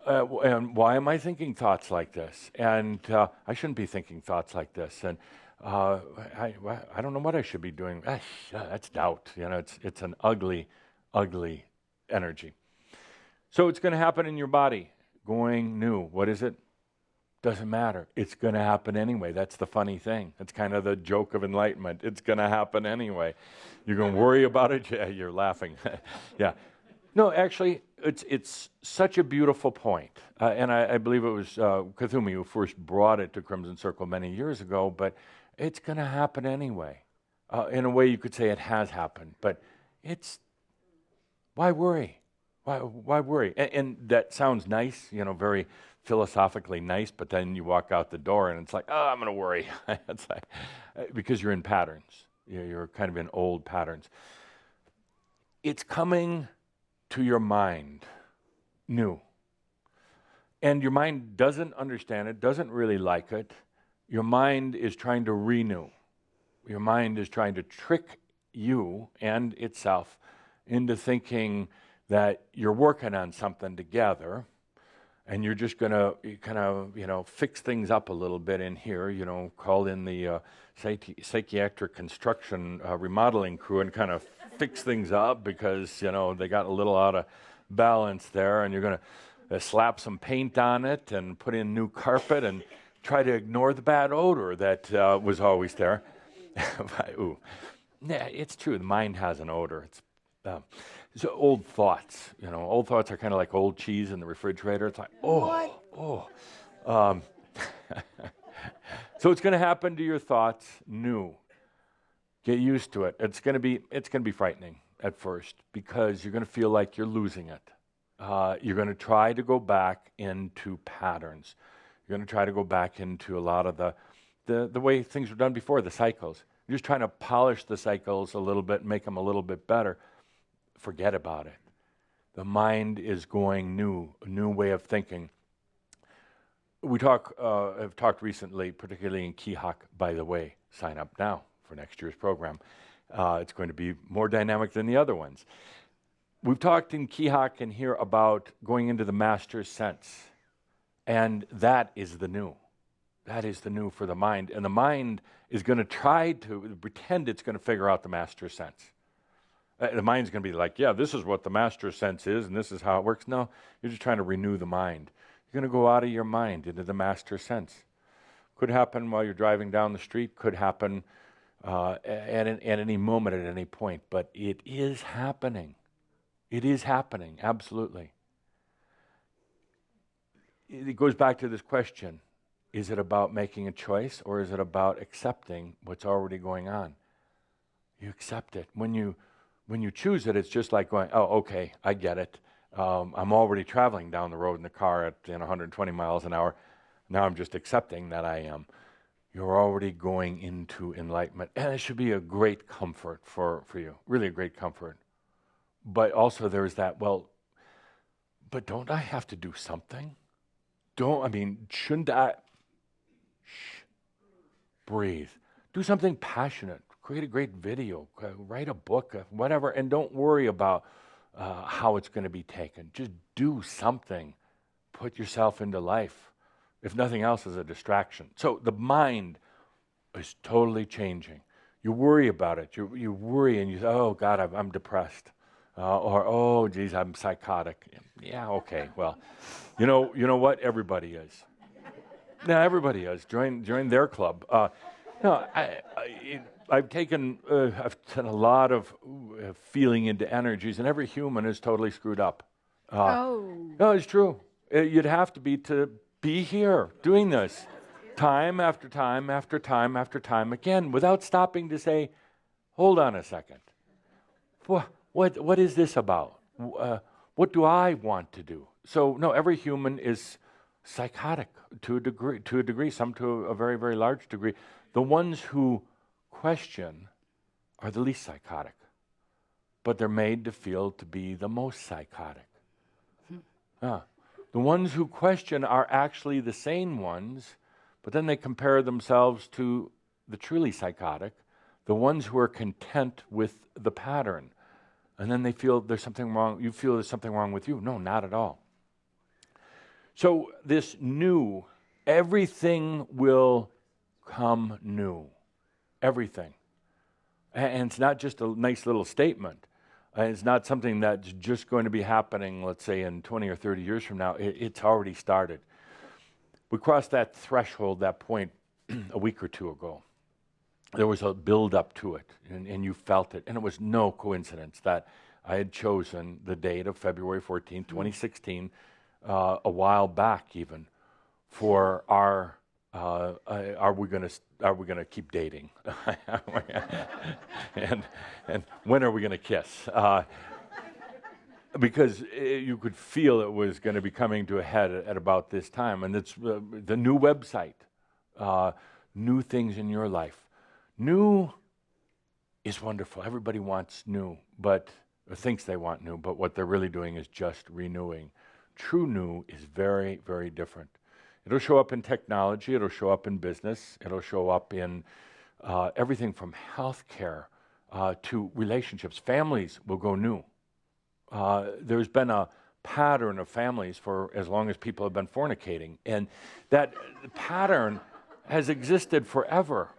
And why am I thinking thoughts like this? And I shouldn't be thinking thoughts like this. And I don't know what I should be doing. That's doubt. It's an ugly, ugly energy. So it's going to happen in your body. Going new. What is it? Doesn't matter. It's going to happen anyway. That's the funny thing. That's kind of the joke of enlightenment. It's going to happen anyway. You're going to worry about it? Yeah, you're laughing. Yeah. No, actually, it's such a beautiful point. And I believe it was Kathumi who first brought it to Crimson Circle many years ago, but it's going to happen anyway. In a way, you could say it has happened, but why worry? Why worry? And that sounds nice, very philosophically nice, but then you walk out the door and it's like, oh, I'm going to worry. It's like, because you're in patterns. You're kind of in old patterns. It's coming to your mind new. And your mind doesn't understand it, doesn't really like it. Your mind is trying to renew. Your mind is trying to trick you and itself into thinking that you're working on something together and you're just going to kind of, fix things up a little bit in here, call in the psychiatric construction remodeling crew and kind of fix things up because, they got a little out of balance there, and you're going to slap some paint on it and put in new carpet and try to ignore the bad odor that was always there. Ooh. Yeah, it's true. The mind has an odor. It's so old thoughts. Old thoughts are kind of like old cheese in the refrigerator. It's like, So it's going to happen to your thoughts new. Get used to it. It's going to be frightening at first because you're going to feel like you're losing it. You're going to try to go back into patterns. You're going to try to go back into a lot of the way things were done before, the cycles. You're just trying to polish the cycles a little bit, make them a little bit better. Forget about it. The mind is going new, a new way of thinking. We have talked recently, particularly in Kihak, by the way, sign up now for next year's program. It's going to be more dynamic than the other ones. We've talked in Kihak and here about going into the master's sense. And that is the new. That is the new for the mind. And the mind is going to try to pretend it's going to figure out the master's sense. The mind's going to be like, yeah, this is what the master's sense is, and this is how it works. No, you're just trying to renew the mind. You're going to go out of your mind into the master's sense. Could happen while you're driving down the street, could happen at any moment, at any point. But it is happening. It is happening, absolutely. It goes back to this question. Is it about making a choice, or is it about accepting what's already going on? You accept it. When you choose it, it's just like going, oh, okay, I get it. I'm already traveling down the road in the car at 120 miles an hour. Now I'm just accepting that I am. You're already going into enlightenment. And it should be a great comfort for you, really a great comfort. But also there's that, well, but don't I have to do something? Shouldn't I? Shh. Breathe. Do something passionate. Create a great video. Write a book, whatever. And don't worry about how it's going to be taken. Just do something. Put yourself into life. If nothing else, as a distraction. So the mind is totally changing. You worry about it. You worry and you say, oh, God, I'm depressed. Or, oh, geez, I'm psychotic. Yeah, okay, well, you know what? Everybody is. Yeah, everybody is. Join their club. I've done a lot of feeling into energies, and every human is totally screwed up. No, it's true. You'd have to be here doing this time after time after time after time again without stopping to say, hold on a second. What is this about? What do I want to do? So, no, every human is psychotic to a degree, some to a very, very large degree. The ones who question are the least psychotic, but they're made to feel to be the most psychotic. The ones who question are actually the sane ones, but then they compare themselves to the truly psychotic, the ones who are content with the pattern. And then they feel there's something wrong. You feel there's something wrong with you. No, not at all. So this new, everything will come new. Everything. And it's not just a nice little statement. It's not something that's just going to be happening, let's say, in 20 or 30 years from now. It's already started. We crossed that threshold, that point, a week or two ago. There was a build up to it, and you felt it. And it was no coincidence that I had chosen the date of February 14, 2016, a while back even, for our are we gonna keep dating, and when are we gonna kiss? Because you could feel it was going to be coming to a head at about this time, and it's the new website, new things in your life. New is wonderful. Everybody wants new, or thinks they want new, but what they're really doing is just renewing. True new is very, very different. It'll show up in technology. It'll show up in business. It'll show up in everything from healthcare to relationships. Families will go new. There's been a pattern of families for as long as people have been fornicating, and that pattern has existed forever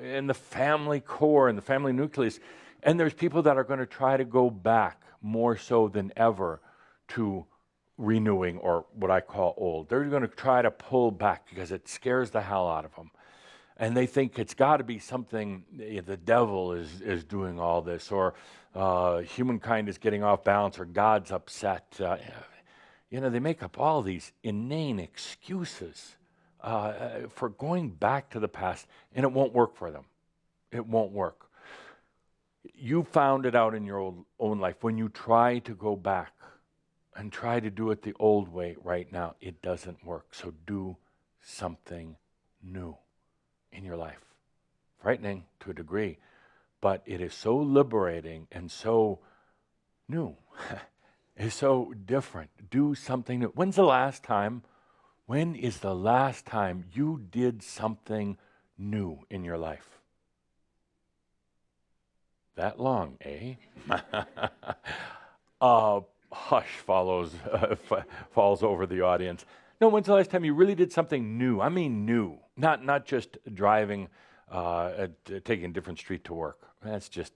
in the family core and the family nucleus. And there's people that are going to try to go back more so than ever to renewing, or what I call old. They're going to try to pull back because it scares the hell out of them. And they think it's got to be something, the devil is doing all this, or humankind is getting off balance, or God's upset. They make up all these inane excuses for going back to the past, and it won't work for them. It won't work. You found it out in your own life. When you try to go back and try to do it the old way right now, it doesn't work. So do something new in your life. Frightening to a degree, but it is so liberating and so new. It's so different. Do something new. When is the last time you did something new in your life? That long, eh? Hush falls over the audience. No, when's the last time you really did something new? I mean new, not just driving, taking a different street to work. That's just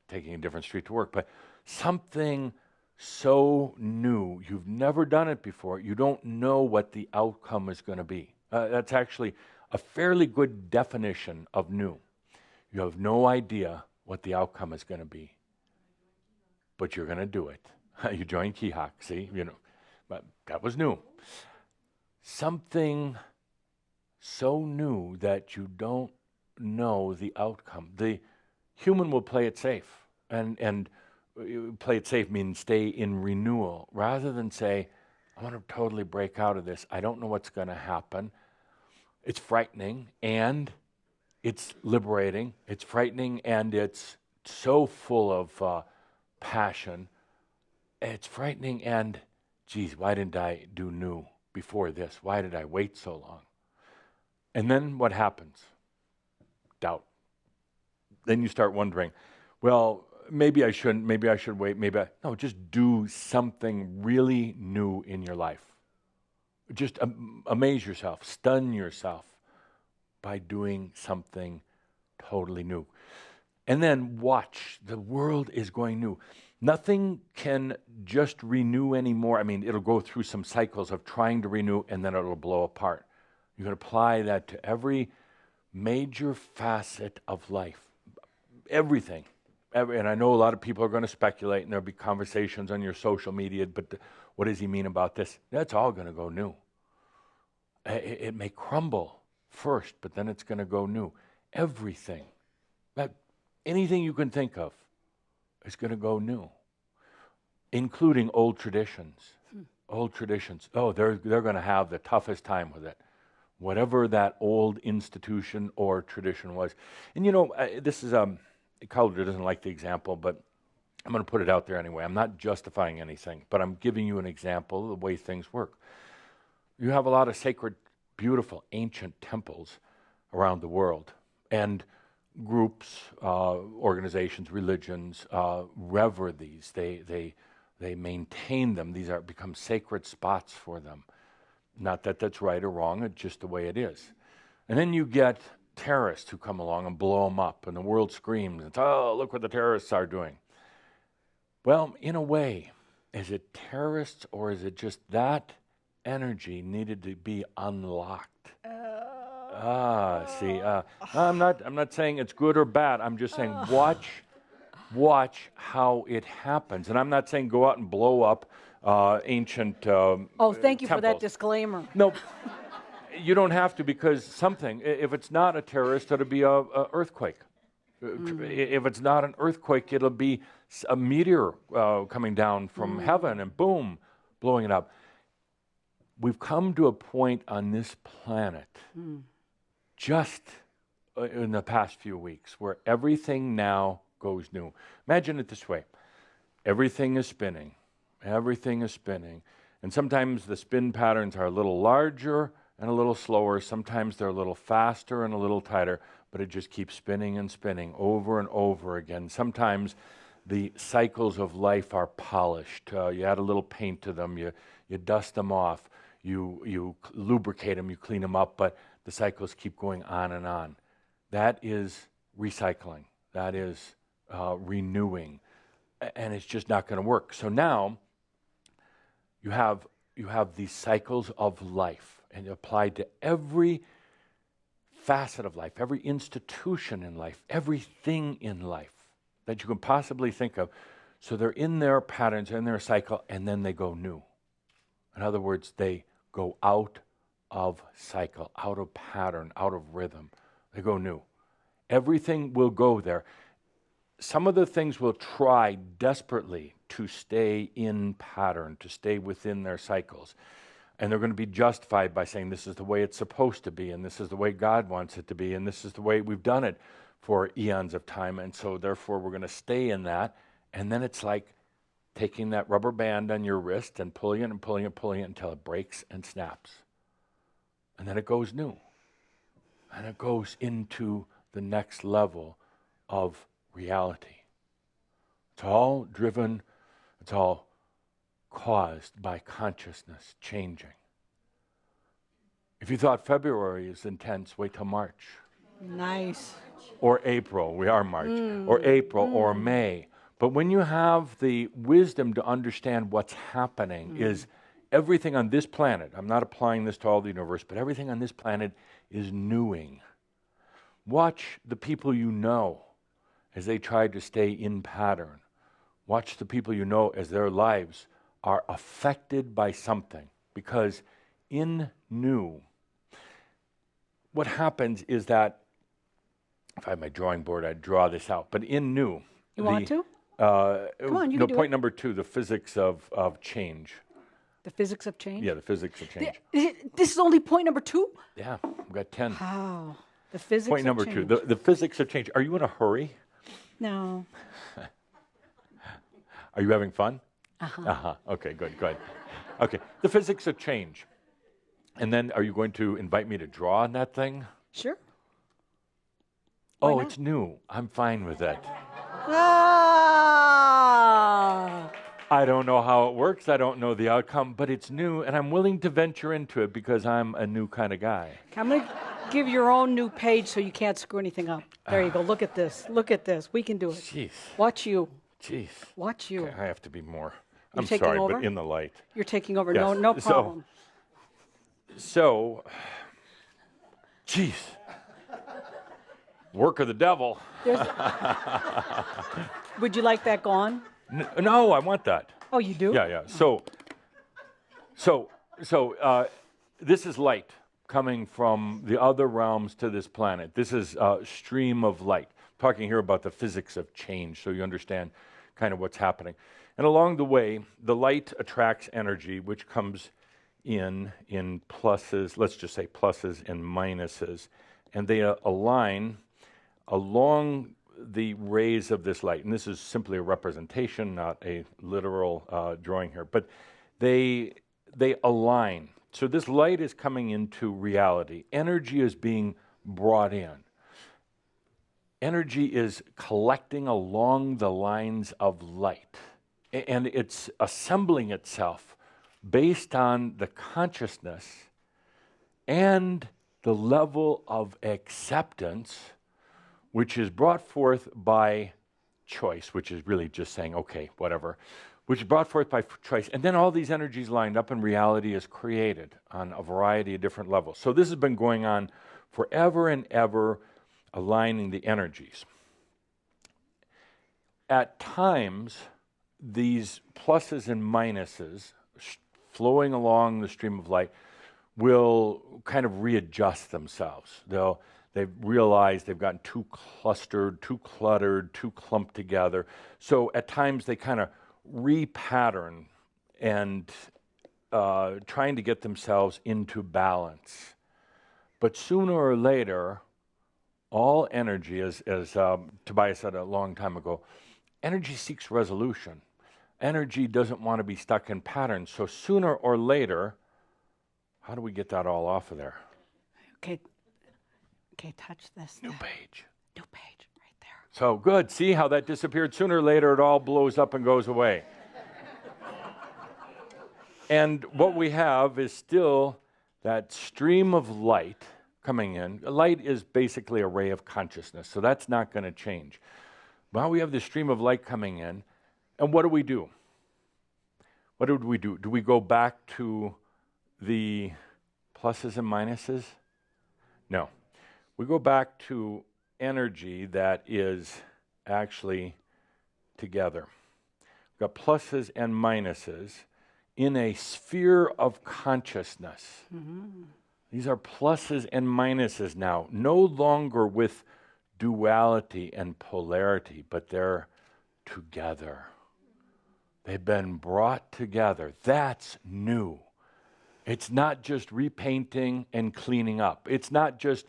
taking a different street to work. But something so new, you've never done it before. You don't know what the outcome is going to be. That's actually a fairly good definition of new. You have no idea what the outcome is going to be, but you're going to do it. You joined Keyhawk, see, but that was new. Something so new that you don't know the outcome. The human will play it safe, and play it safe means stay in renewal, rather than say, I want to totally break out of this. I don't know what's going to happen. It's frightening, and it's liberating. It's frightening, and it's so full of passion. It's frightening, and, geez, why didn't I do new before this? Why did I wait so long? And then what happens? Doubt. Then you start wondering, well, maybe I shouldn't, maybe I should wait, no, just do something really new in your life. Just amaze yourself, stun yourself by doing something totally new. And then watch, the world is going new. Nothing can just renew anymore. I mean, it'll go through some cycles of trying to renew, and then it'll blow apart. You can apply that to every major facet of life. Everything. And I know a lot of people are going to speculate, and there'll be conversations on your social media, but what does he mean about this? That's all going to go new. It may crumble first, but then it's going to go new. Everything. Anything you can think of is going to go new, including old traditions. Old traditions. Oh, they're going to have the toughest time with it, whatever that old institution or tradition was. And this is Calder doesn't like the example, but I'm going to put it out there anyway. I'm not justifying anything, but I'm giving you an example of the way things work. You have a lot of sacred, beautiful, ancient temples around the world, and groups, organizations, religions rever these. They maintain them. These become sacred spots for them. Not that that's right or wrong. It's just the way it is. And then you get terrorists who come along and blow them up, and the world screams, and oh, look what the terrorists are doing. Well, in a way, is it terrorists, or is it just that energy needed to be unlocked. I'm not saying it's good or bad. I'm just saying watch how it happens. And I'm not saying go out and blow up ancient Oh, thank you for that temples. disclaimer. No, you don't have to, because if it's not a terrorist, it'll be a earthquake. If it's not an earthquake, it'll be a meteor coming down from heaven and boom, blowing it up. We've come to a point on this planet just in the past few weeks where everything now goes new. Imagine it this way. Everything is spinning. Everything is spinning. And sometimes the spin patterns are a little larger and a little slower. Sometimes they're a little faster and a little tighter, but it just keeps spinning and spinning over and over again. Sometimes the cycles of life are polished. You add a little paint to them. You dust them off. You lubricate them. You clean them up. But the cycles keep going on and on. That is recycling. That is renewing. And it's just not going to work. So now you have these cycles of life, and applied to every facet of life, every institution in life, everything in life that you can possibly think of. So they're in their patterns, in their cycle, and then they go new. In other words, they go out of cycle, out of pattern, out of rhythm. They go new. Everything will go there. Some of the things will try desperately to stay in pattern, to stay within their cycles. And they're going to be justified by saying this is the way it's supposed to be, and this is the way God wants it to be, and this is the way we've done it for eons of time, and so therefore we're going to stay in that. And then it's like taking that rubber band on your wrist and pulling it and pulling it, pulling it until it breaks and snaps. And then it goes new. And it goes into the next level of reality. It's all driven, it's all caused by consciousness changing. If you thought February is intense, wait till March. Nice. Or April, we are March, or April, or May. But when you have the wisdom to understand what's happening, is everything on this planet, I'm not applying this to all the universe, but everything on this planet is newing. Watch the people you know as they try to stay in pattern. Watch the people you know as their lives are affected by something. Because in new, what happens is that, if I had my drawing board, I'd draw this out. But in new, You want to? Come on, you no, can do point it. number 2, the physics of change. The physics of change? Yeah, the physics of change. This is only point number 2? Yeah, we've got 10. Wow. The physics Point of number change. 2, the physics of change. Are you in a hurry? No. Are you having fun? Okay, good. Okay, the physics of change. And then are you going to invite me to draw on that thing? Sure. Oh, not? it's new. I'm fine with that. Ah! I don't know how it works. I don't know the outcome, but it's new, and I'm willing to venture into it because I'm a new kind of guy. I'm going to give your own new page so you can't screw anything up. There you go. Look at this. Look at this. We can do it. Jeez. Watch you. Jeez. Watch you. Okay, I have to be more. You're I'm taking sorry, over? but in the light. You're taking over. Yes. No problem. So, jeez. Work of the devil. Would you like that gone? No, I want that. Oh, you do? Yeah. So, this is light coming from the other realms to this planet. This is a stream of light. I'm talking here about the physics of change, so you understand kind of what's happening. And along the way, the light attracts energy, which comes in pluses, let's just say pluses and minuses, and they align along the rays of this light. And this is simply a representation, not a literal drawing here, but they align. So this light is coming into reality. Energy is being brought in. Energy is collecting along the lines of light, and it's assembling itself based on the consciousness and the level of acceptance which is brought forth by choice, which is really just saying, okay, whatever, which is brought forth by choice. And then all these energies lined up and reality is created on a variety of different levels. So this has been going on forever and ever, aligning the energies. At times, these pluses and minuses flowing along the stream of light will kind of readjust themselves. They've realized they've gotten too clustered, too cluttered, too clumped together. So at times they kind of repattern and trying to get themselves into balance. But sooner or later, all energy, as Tobias said a long time ago, energy seeks resolution. Energy doesn't want to be stuck in patterns. So sooner or later, how do we get that all off of there? Okay, touch this. New page. New page, right there. So good. See how that disappeared? Sooner or later, it all blows up and goes away. And what we have is still that stream of light coming in. Light is basically a ray of consciousness, so that's not going to change. Now we have this stream of light coming in, and what do we do? What did we do? Do we go back to the pluses and minuses? No. We go back to energy that is actually together. We've got pluses and minuses in a sphere of consciousness. Mm-hmm. These are pluses and minuses now, no longer with duality and polarity, but they're together. They've been brought together. That's new. It's not just repainting and cleaning up. It's not just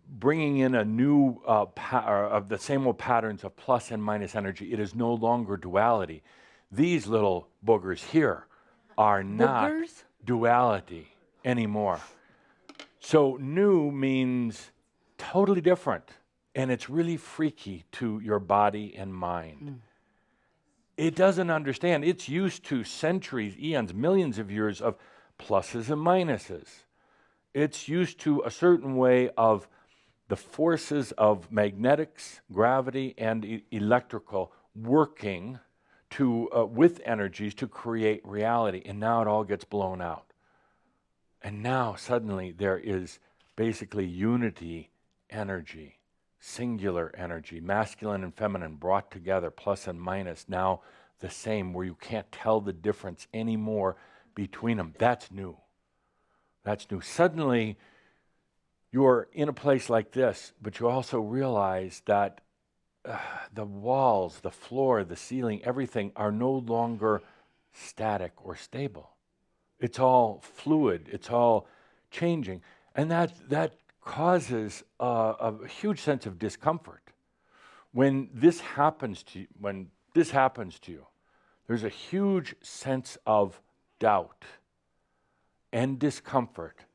bringing in a new of the same old patterns of plus and minus energy. It is no longer duality. These little boogers here are not duality anymore. So new means totally different, and it's really freaky to your body and mind. It doesn't understand. It's used to centuries, eons, millions of years of pluses and minuses. It's used to a certain way of the forces of magnetics, gravity, and electrical working to with energies to create reality, and now it all gets blown out. And now suddenly there is basically unity energy, singular energy, masculine and feminine brought together, plus and minus, now the same, where you can't tell the difference anymore between them. That's new. That's new. Suddenly you're in a place like this, but you also realize that the walls, the floor, the ceiling, everything are no longer static or stable. It's all fluid. It's all changing. And that causes a huge sense of discomfort. When this happens to you, there's a huge sense of doubt and discomfort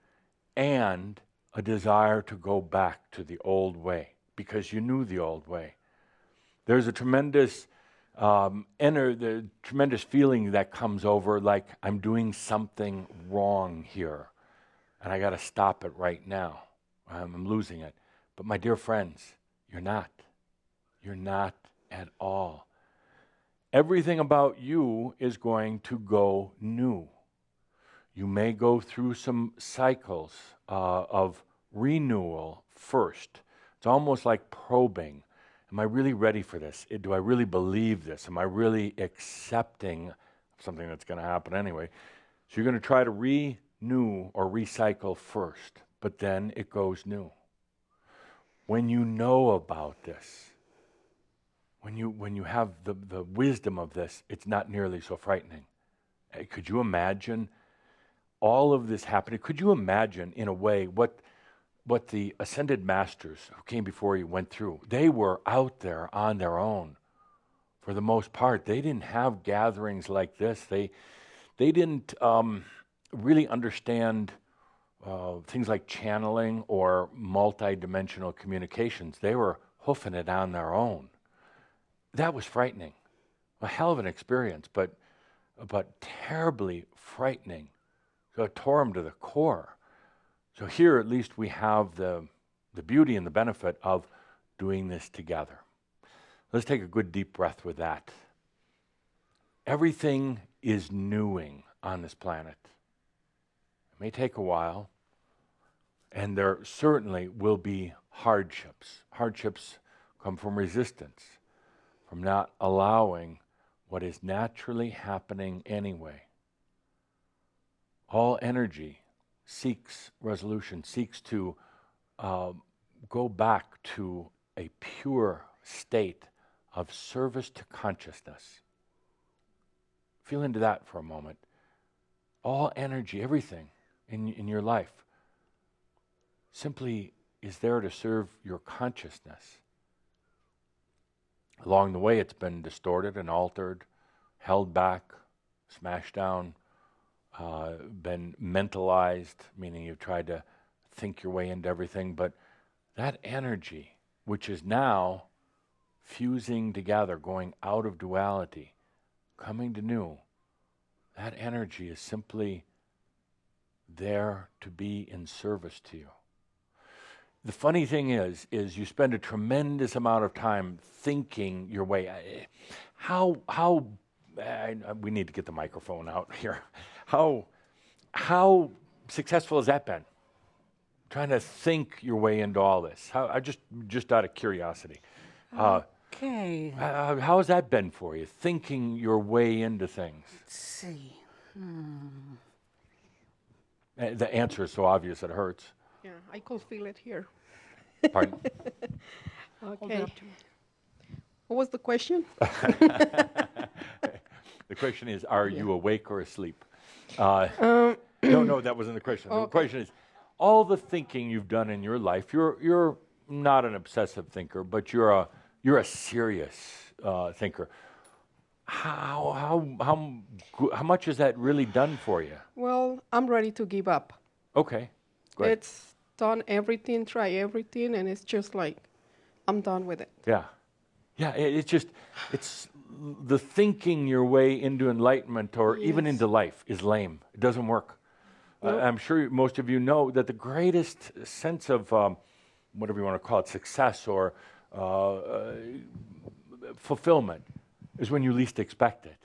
and a desire to go back to the old way because you knew the old way. There's a tremendous the tremendous feeling that comes over, like I'm doing something wrong here, and I got to stop it right now. I'm losing it. But my dear friends, you're not. You're not at all. Everything about you is going to go new. You may go through some cycles of renewal first. It's almost like probing. Am I really ready for this? Do I really believe this? Am I really accepting something that's going to happen anyway? So you're going to try to renew or recycle first, but then it goes new. When you know about this, when you have the wisdom of this, it's not nearly so frightening. Could you imagine all of this happening? Could you imagine, in a way, what the ascended masters who came before you went through? They were out there on their own for the most part. They didn't have gatherings like this. They didn't really understand things like channeling or multidimensional communications. They were hoofing it on their own. That was frightening. A hell of an experience, but terribly frightening. So it tore them to the core. So here at least we have the beauty and the benefit of doing this together. Let's take a good deep breath with that. everything is newing on this planet. It may take a while, and there certainly will be hardships. Hardships come from resistance, from not allowing what is naturally happening anyway. All energy seeks resolution, seeks to go back to a pure state of service to consciousness. Feel into that for a moment. All energy, everything in your life, simply is there to serve your consciousness. Along the way, it's been distorted and altered, held back, smashed down, been mentalized, meaning you've tried to think your way into everything, but that energy, which is now fusing together, going out of duality, coming to new, that energy is simply there to be in service to you. The funny thing is you spend a tremendous amount of time thinking your way. We need to get the microphone out here. How successful has that been? Trying to think your way into all this. Just out of curiosity. Okay. How has that been for you? Thinking your way into things. Let's see. The answer is so obvious it hurts. Yeah, I could feel it here. Pardon? Okay. What was the question? The question is, are you awake or asleep? No, that wasn't the question. The question is, all the thinking you've done in your life, you're not an obsessive thinker, but you're a serious thinker. How much has that really done for you? Well, I'm ready to give up. Okay, great. It's done everything, try everything, and it's just like, I'm done with it. Yeah. It's the thinking your way into enlightenment or even into life is lame. It doesn't work. I'm sure most of you know that the greatest sense of whatever you want to call it, success or fulfillment is when you least expect it.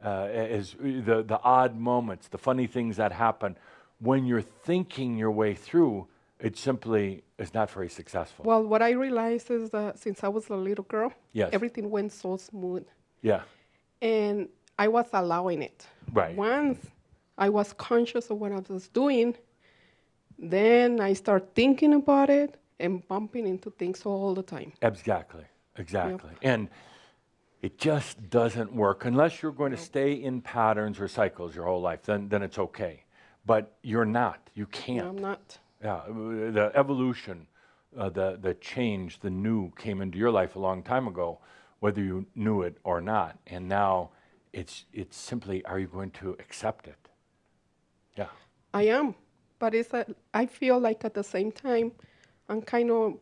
Is the odd moments, the funny things that happen when you're thinking your way through. It simply is not very successful. Well, what I realized is that since I was a little girl, yes, everything went so smooth. Yeah. And I was allowing it. Right. Once I was conscious of what I was doing, then I start thinking about it and bumping into things all the time. Exactly. Yep. And it just doesn't work unless you're going to stay in patterns or cycles your whole life. Then it's okay. But you're not. You can't. No, I'm not. Yeah, the evolution, the change, the new came into your life a long time ago, whether you knew it or not. And now it's simply, are you going to accept it? Yeah. I am. But I feel like at the same time, I'm kind of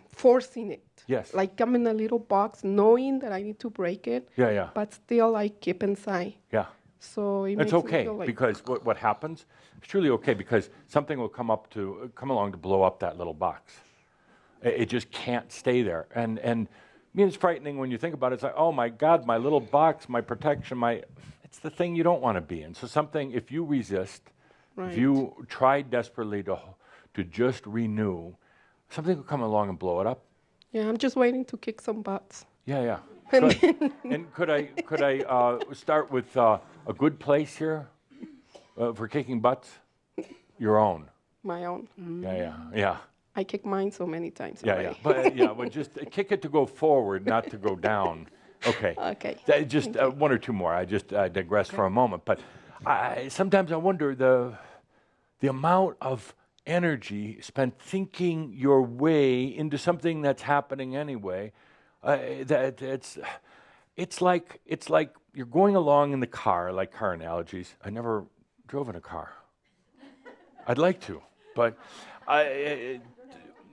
forcing it. Yes. Like I'm in a little box knowing that I need to break it. Yeah. But still I keep inside. Yeah. So it's okay because what happens, it's truly okay because something will come along to blow up that little box. It just can't stay there. And it's frightening when you think about it. It's like, oh my God, my little box, my protection, it's the thing you don't want to be in. So something, if you resist, if you try desperately to just renew, something will come along and blow it up. Yeah, I'm just waiting to kick some butts. Yeah. Good. And could I start with a good place here for kicking butts? Your own. My own. Yeah. I kick mine so many times. Yeah. But just kick it to go forward, not to go down. Okay. Okay. Just one or two more. I just digress for a moment. But sometimes I wonder the amount of energy spent thinking your way into something that's happening anyway. It's like you're going along in the car, like car analogies. I never drove in a car. I'd like to, but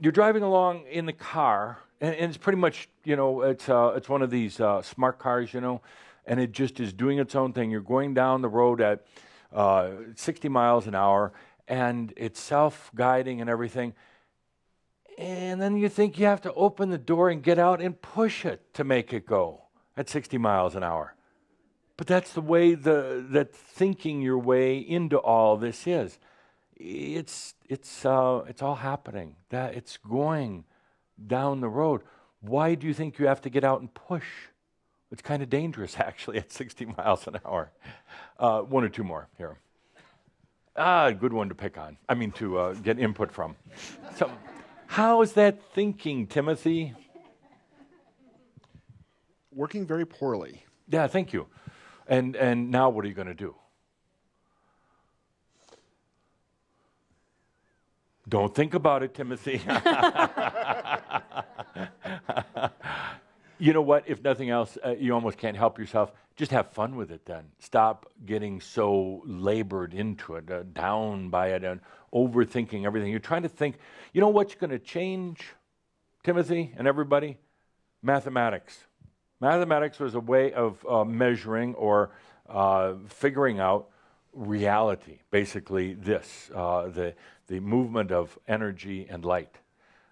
you're driving along in the car, and it's pretty much, it's one of these smart cars, and it just is doing its own thing. You're going down the road at 60 miles an hour, and it's self-guiding and everything. And then you think you have to open the door and get out and push it to make it go at 60 miles an hour. But that's the way that thinking your way into all this is. It's all happening. That it's going down the road. Why do you think you have to get out and push? It's kind of dangerous, actually, at 60 miles an hour. One or two more here. Good one to pick on. I mean, to get input from. So, how's that thinking, Timothy? Working very poorly. Yeah, thank you. And now what are you going to do? Don't think about it, Timothy. You know what? If nothing else, you almost can't help yourself. Just have fun with it then. Stop getting so labored into it, down by it, and overthinking everything. You're trying to think, you know what's going to change, Timothy and everybody? Mathematics. Mathematics was a way of measuring or figuring out reality. Basically this, the movement of energy and light.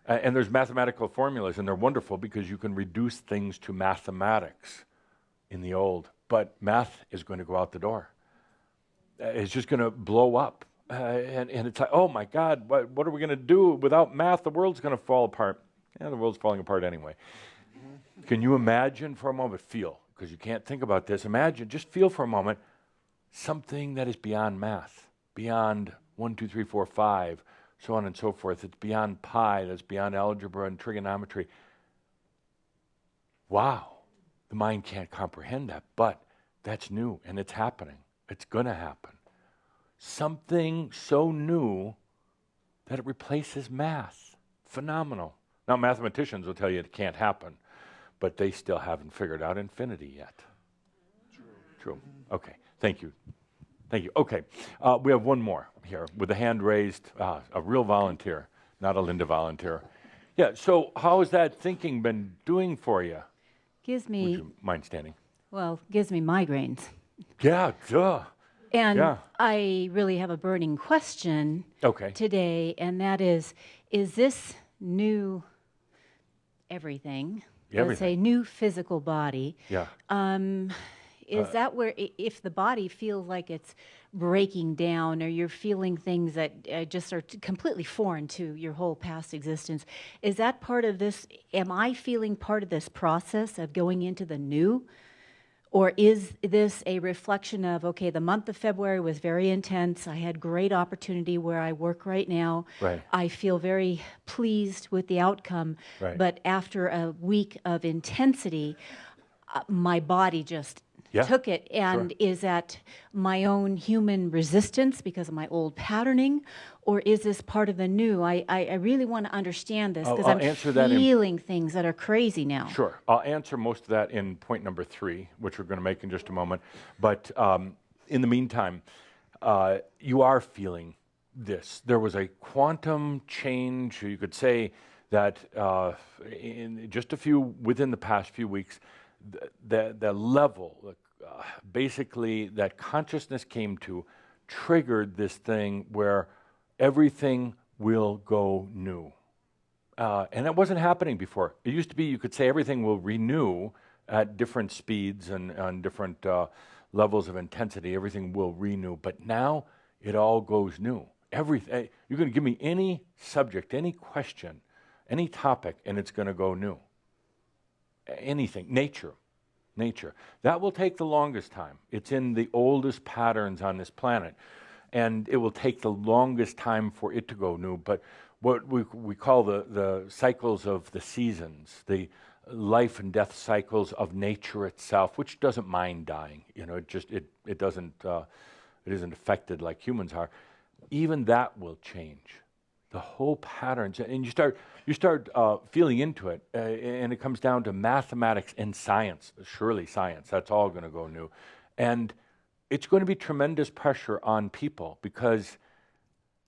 And there's mathematical formulas, and they're wonderful because you can reduce things to mathematics in the old. But math is going to go out the door. It's just going to blow up. And it's like, oh my God, what are we going to do? Without math, the world's going to fall apart. Yeah, the world's falling apart anyway. Can you imagine for a moment, feel, because you can't think about this, imagine, just feel for a moment, something that is beyond math, beyond 1, 2, 3, 4, 5, so on and so forth. It's beyond pi, that's beyond algebra and trigonometry. Wow, the mind can't comprehend that, but that's new and it's happening. It's going to happen. Something so new that it replaces math. Phenomenal. Now, mathematicians will tell you it can't happen, but they still haven't figured out infinity yet. True. Okay. Thank you. Thank you. Okay. We have one more here with a hand raised, a real volunteer, not a Linda volunteer. Yeah. So how has that thinking been doing for you? Gives me, would you mind standing? Well, gives me migraines. Yeah, duh. And yeah. I really have a burning question today, and that is this new everything, let's say new physical body, is that where, if the body feels like it's breaking down or you're feeling things that just are completely foreign to your whole past existence, is that part of this, am I feeling part of this process of going into the new? Or is this a reflection of, okay, the month of February was very intense. I had great opportunity where I work right now. Right. I feel very pleased with the outcome. Right. But after a week of intensity, my body just took it. And is that my own human resistance because of my old patterning? Or is this part of the new? I really want to understand this because I'm feeling things that are crazy now. Sure. I'll answer most of that in point number 3, which we're going to make in just a moment. But in the meantime, you are feeling this. There was a quantum change, you could say, that in just within the past few weeks, the level, basically that consciousness came to, triggered this thing where everything will go new. And that wasn't happening before. It used to be you could say everything will renew at different speeds and on different levels of intensity. Everything will renew. But now it all goes new. Everything. You're going to give me any subject, any question, any topic, and it's going to go new. Anything. Nature. That will take the longest time. It's in the oldest patterns on this planet. And it will take the longest time for it to go new. But what we call the cycles of the seasons, the life and death cycles of nature itself, which doesn't mind dying. You know, it doesn't, it isn't affected like humans are. Even that will change. The whole patterns, and you start feeling into it, and it comes down to mathematics and science. Surely science, that's all going to go new. And it's going to be tremendous pressure on people because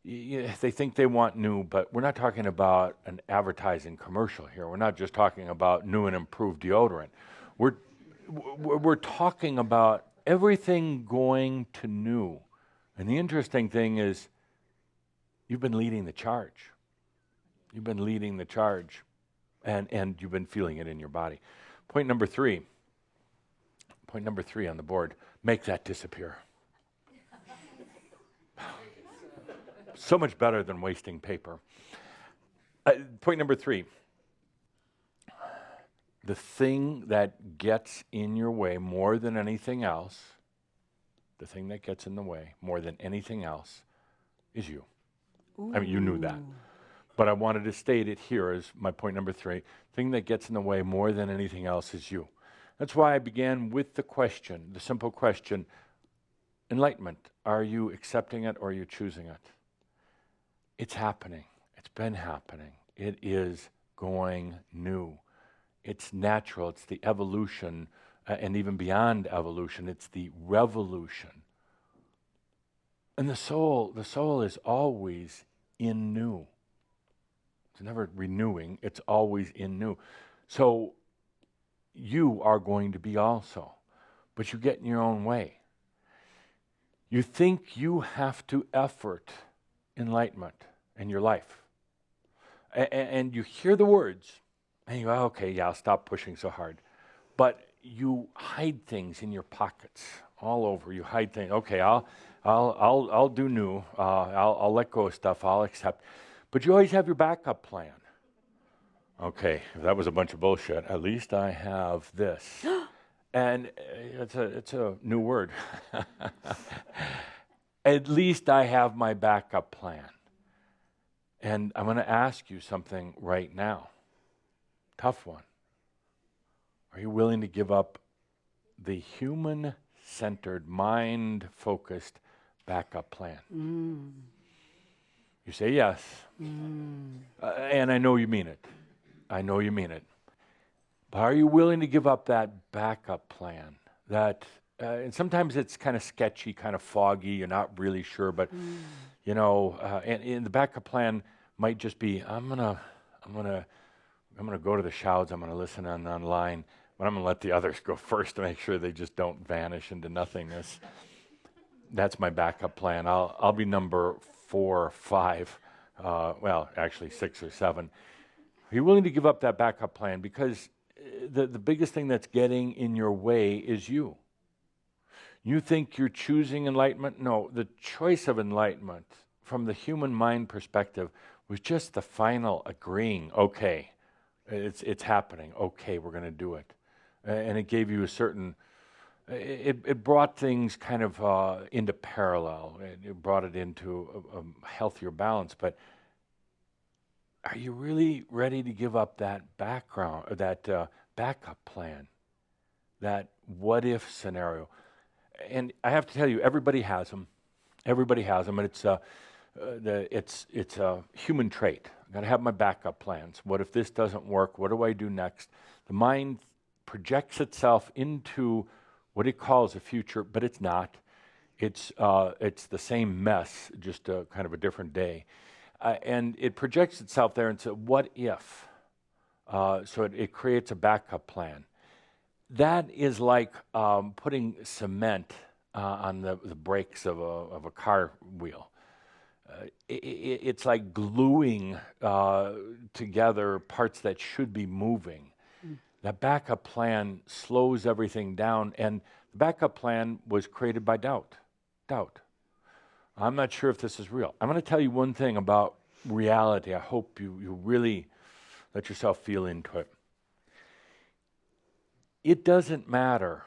they think they want new, but we're not talking about an advertising commercial here. We're not just talking about new and improved deodorant. We're talking about everything going to new. And the interesting thing is you've been leading the charge. You've been leading the charge, and you've been feeling it in your body. Point number three on the board, make that disappear. So much better than wasting paper. Point number 3. The thing that gets in your way more than anything else, the thing that gets in the way more than anything else is you. Ooh. I mean, you knew that. But I wanted to state it here as my point number 3. The thing that gets in the way more than anything else is you. That's why I began with the question, the simple question, enlightenment. Are you accepting it or are you choosing it? It's happening. It's been happening. It is going new. It's natural. It's the evolution, and even beyond evolution, it's the revolution. And the soul is always in new. It's never renewing. It's always in new. So you are going to be also, but you get in your own way. You think you have to effort enlightenment in your life. And you hear the words, and you go, okay, yeah, I'll stop pushing so hard. But you hide things in your pockets all over. You hide things. Okay, I'll do new. I'll let go of stuff. I'll accept. But you always have your backup plan. Okay, if that was a bunch of bullshit, at least I have this. And it's a new word. At least I have my backup plan. And I'm going to ask you something right now. Tough one. Are you willing to give up the human-centered, mind-focused backup plan? Mm. You say yes. Mm. And I know you mean it. I know you mean it. But are you willing to give up that backup plan? That, and sometimes it's kind of sketchy, kind of foggy. You're not really sure, but you know, and the backup plan might just be, I'm gonna go to the shouts. I'm gonna listen online, but I'm gonna let the others go first to make sure they just don't vanish into nothingness. That's my backup plan. I'll be number 4 or 5. Well, actually 6 or 7. Are you willing to give up that backup plan? Because the biggest thing that's getting in your way is you. You think you're choosing enlightenment? No, the choice of enlightenment from the human mind perspective was just the final agreeing, okay, it's happening, okay, we're going to do it. And it gave you a certain, it brought things kind of into parallel. It brought it into a healthier balance. But are you really ready to give up that background, or that backup plan, that what-if scenario? And I have to tell you, everybody has them. Everybody has them, and it's a human trait. I've got to have my backup plans. What if this doesn't work? What do I do next? The mind projects itself into what it calls a future, but it's not. It's the same mess, just kind of a different day. And it projects itself there and says, what if? So it creates a backup plan. That is like putting cement on the brakes of a car wheel. It's like gluing together parts that should be moving. That backup plan slows everything down, and the backup plan was created by doubt. Doubt. I'm not sure if this is real. I'm going to tell you one thing about reality. I hope you really let yourself feel into it. It doesn't matter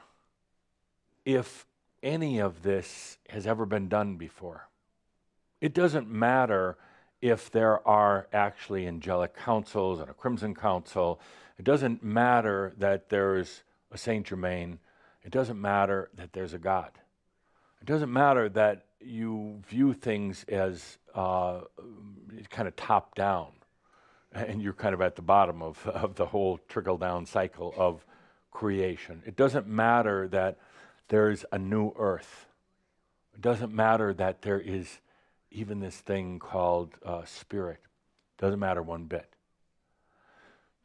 if any of this has ever been done before. It doesn't matter if there are actually angelic councils and a crimson council. It doesn't matter that there's a Saint Germain. It doesn't matter that there's a God. It doesn't matter that you view things as kind of top down, and you're kind of at the bottom of the whole trickle-down cycle of creation. It doesn't matter that there's a new earth. It doesn't matter that there is even this thing called spirit. Doesn't matter one bit.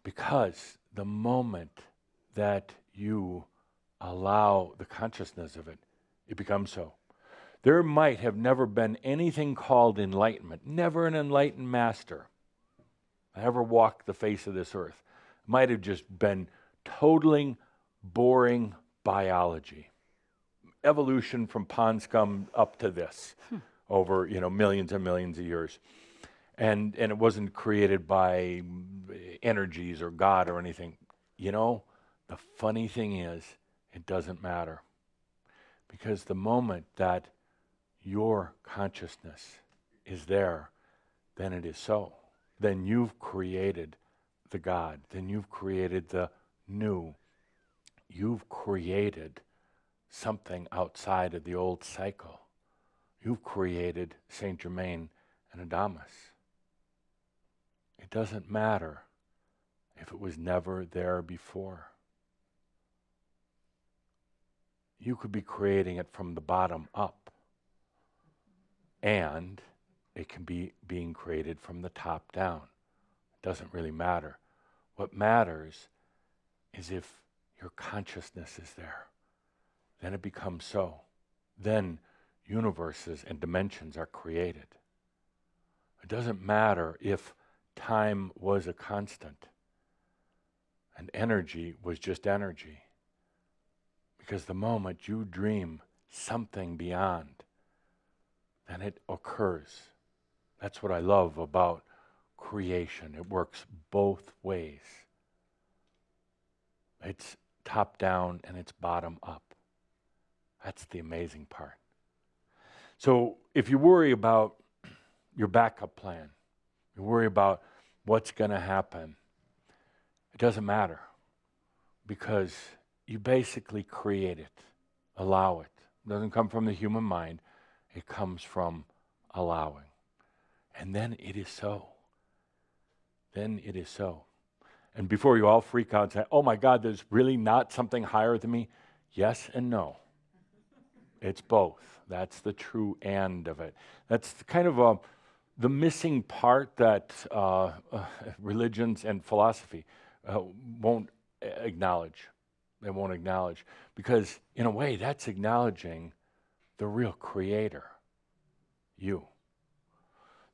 Because the moment that you allow the consciousness of it, it becomes so. There might have never been anything called enlightenment, never an enlightened master. ever walked the face of this earth might have just been totally boring biology. Evolution from pond scum up to this over, millions and millions of years. And it wasn't created by energies or God or anything. The funny thing is, it doesn't matter. Because the moment that your consciousness is there, then it is so. Then you've created the God. Then you've created the new. You've created something outside of the old cycle. You've created Saint Germain and Adamus. It doesn't matter if it was never there before. You could be creating it from the bottom up, and it can be being created from the top down. It doesn't really matter. What matters is if your consciousness is there. Then it becomes so. Then universes and dimensions are created. It doesn't matter if time was a constant and energy was just energy. Because the moment you dream something beyond, then it occurs. That's what I love about creation. It works both ways. It's top down and it's bottom up. That's the amazing part. So if you worry about your backup plan, you worry about what's going to happen, it doesn't matter, because you basically create it, allow it. It doesn't come from the human mind. It comes from allowing. And then it is so. Then it is so. And before you all freak out and say, oh my God, there's really not something higher than me? Yes and no. It's both. That's the true end of it. That's kind of the missing part that religions and philosophy won't acknowledge. They won't acknowledge. Because in a way, that's acknowledging the real creator, you.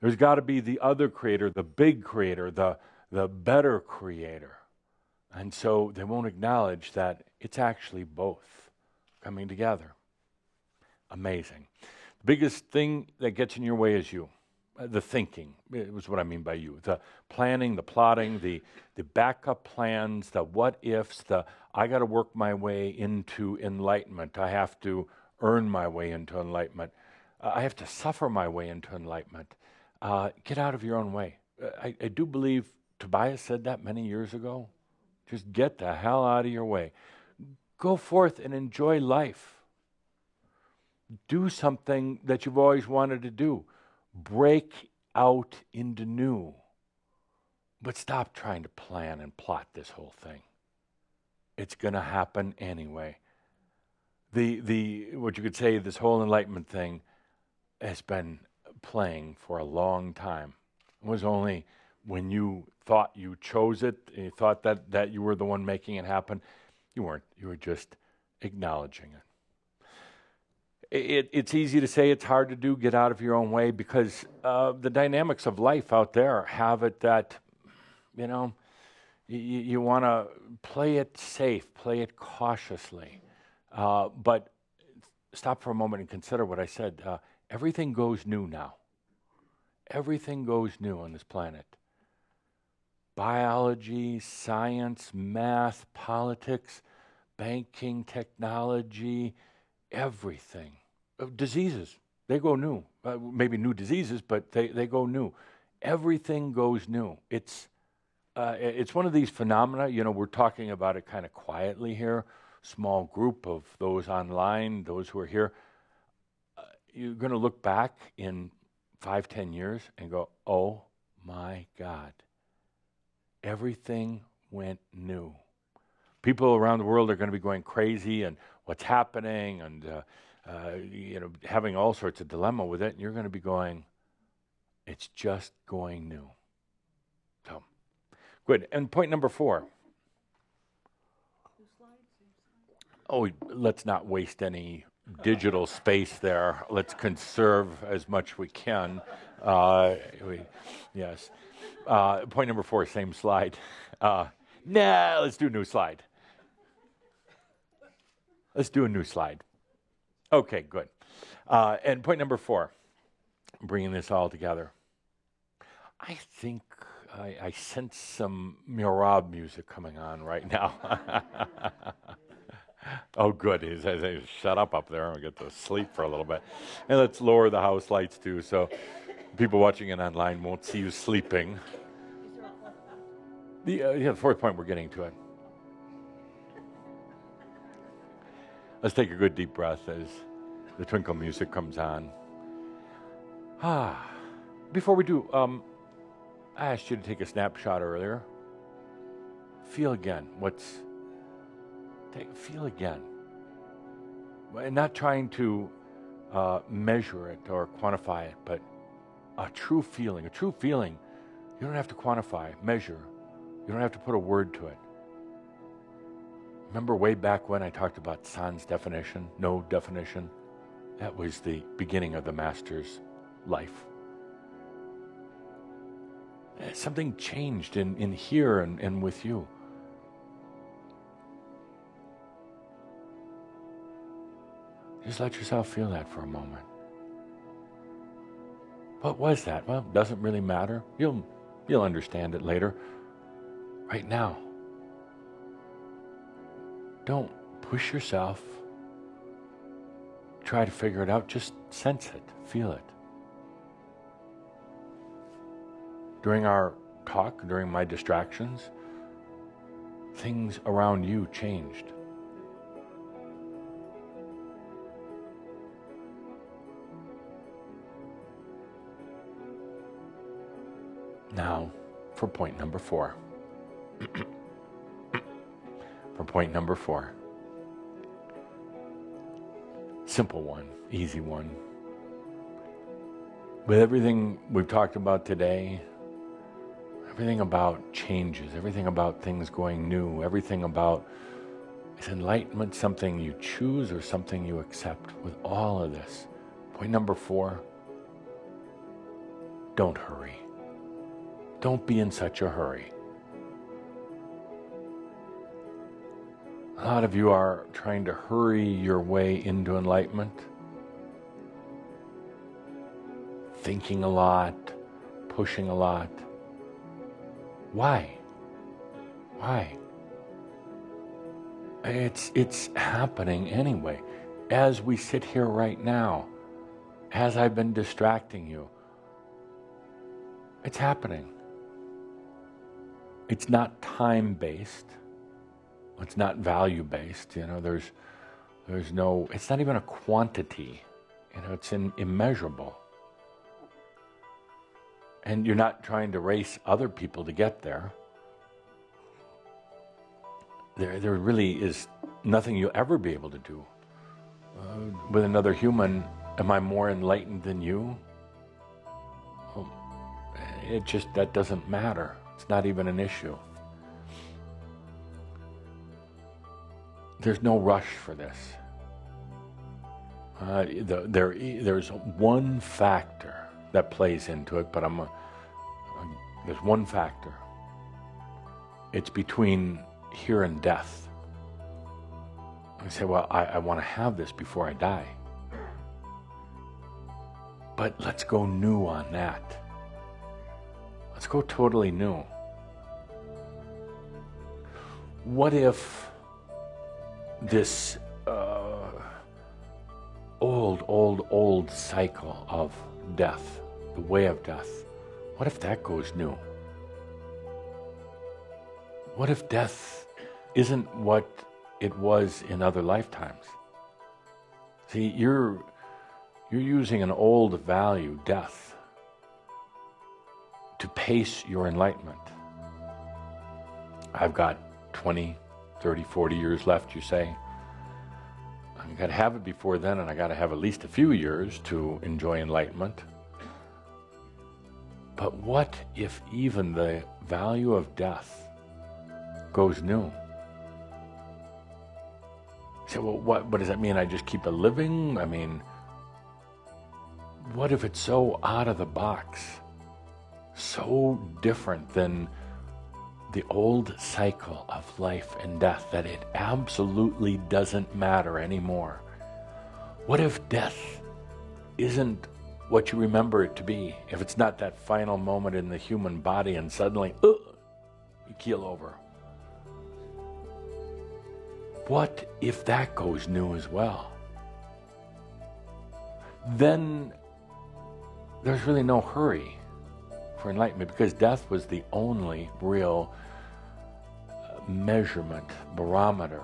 There's got to be the other creator, the big creator, the better creator. And so they won't acknowledge that it's actually both coming together. Amazing. The biggest thing that gets in your way is you. The thinking, it was what I mean by you. The planning, the plotting, the backup plans, the what ifs, I got to work my way into enlightenment. I have to earn my way into enlightenment. I have to suffer my way into enlightenment. Get out of your own way. I do believe Tobias said that many years ago. Just get the hell out of your way. Go forth and enjoy life. Do something that you've always wanted to do. Break out into new. But stop trying to plan and plot this whole thing. It's going to happen anyway. What you could say, this whole enlightenment thing has been playing for a long time. It was only when you thought you chose it, and you thought that you were the one making it happen. You weren't. You were just acknowledging it. It's easy to say, it's hard to do. Get out of your own way, because the dynamics of life out there have it that, you want to play it safe, play it cautiously. But stop for a moment and consider what I said. Everything goes new now. Everything goes new on this planet. Biology, science, math, politics, banking, technology, everything. Diseases, they go new. Maybe new diseases, but they go new. Everything goes new. It's one of these phenomena, we're talking about it kind of quietly here, small group of those online, those who are here. You're going to look back in 5-10 years and go, oh my God, everything went new. People around the world are going to be going crazy and what's happening, and having all sorts of dilemma with it, and you're going to be going, it's just going new. So, good. And point number 4. Oh, let's not waste any digital space there. Let's conserve as much we can. Yes. Point number 4, same slide. Let's do a new slide. Let's do a new slide. Okay, good. And point number 4, bringing this all together. I think I sense some Mirab music coming on right now. Oh, good. He says, hey, shut up there. I'll get to sleep for a little bit. And let's lower the house lights, too, so people watching it online won't see you sleeping. The 4th point, we're getting to it. Let's take a good deep breath as the twinkle music comes on. Before we do, I asked you to take a snapshot earlier. Feel again. Feel again. And not trying to measure it or quantify it, but a true feeling. A true feeling, you don't have to quantify, measure. You don't have to put a word to it. Remember way back when I talked about sans definition, no definition? That was the beginning of the Master's life. Something changed in here and with you. Just let yourself feel that for a moment. What was that? Well, it doesn't really matter. You'll understand it later. Right now, don't push yourself. Try to figure it out. Just sense it. Feel it. During our talk, during my distractions, things around you changed. Now, for point number 4. For point number 4. Simple one, easy one. With everything we've talked about today, everything about changes, everything about things going new, everything about, is enlightenment something you choose or something you accept? With all of this, point number 4, don't hurry. Don't be in such a hurry. A lot of you are trying to hurry your way into enlightenment, thinking a lot, pushing a lot. Why? It's happening anyway. As we sit here right now, as I've been distracting you, it's happening. It's not time-based. It's not value-based. There's no, it's not even a quantity. It's immeasurable. And you're not trying to race other people to get there. There really is nothing you'll ever be able to do. With another human, am I more enlightened than you? Well, that doesn't matter. It's not even an issue. There's no rush for this. There's one factor that plays into it, but there's one factor. It's between here and death. I say, well, I want to have this before I die. But let's go new on that. Let's go totally new. What if this old cycle of death, the way of death, what if that goes new? What if death isn't what it was in other lifetimes? See, you're using an old value, death, to pace your enlightenment. I've got 20, 30, 40 years left, you say. I've got to have it before then, and I got to have at least a few years to enjoy enlightenment. But what if even the value of death goes new? say, well, what does that mean? I just keep living? I mean, what if it's so out of the box, so different than the old cycle of life and death that it absolutely doesn't matter anymore? What if death isn't what you remember it to be? If it's not that final moment in the human body and suddenly, you keel over. What if that goes new as well? Then there's really no hurry for enlightenment, because death was the only real measurement, barometer,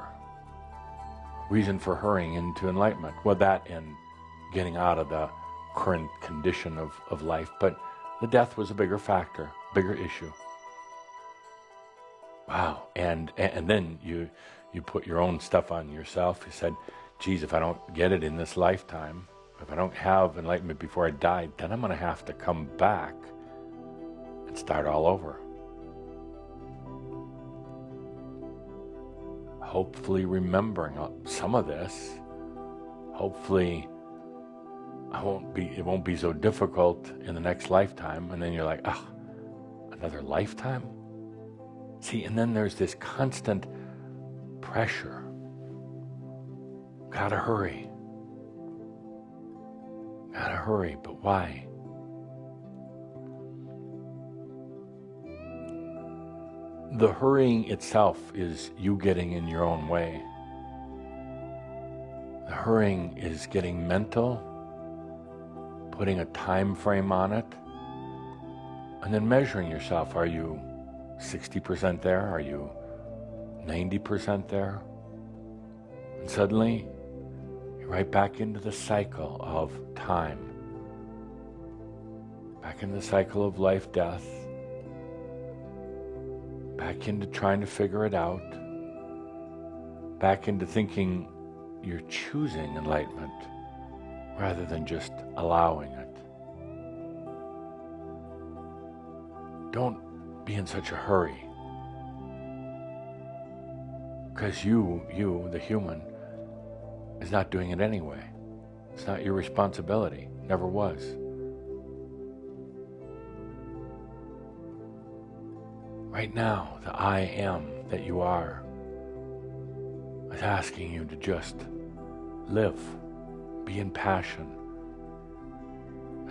reason for hurrying into enlightenment. Well, that and getting out of the current condition of life, but the death was a bigger factor, bigger issue. Wow, and then you put your own stuff on yourself. You said, geez, if I don't get it in this lifetime, if I don't have enlightenment before I die, then I'm going to have to come back and start all over. Hopefully remembering some of this. Hopefully it won't be so difficult in the next lifetime. And then you're like, another lifetime? See, and then there's this constant pressure. Gotta hurry. Gotta hurry, but why? The hurrying itself is you getting in your own way. The hurrying is getting mental, putting a time frame on it, and then measuring yourself. Are you 60% there? Are you 90% there? And suddenly, you're right back into the cycle of time. Back into the cycle of life, death. Back into trying to figure it out. Back into thinking you're choosing enlightenment rather than just allowing it. Don't be in such a hurry. Because you, the human, is not doing it anyway. It's not your responsibility. Never was. Right now, the I am that you are is asking you to just live, be in passion,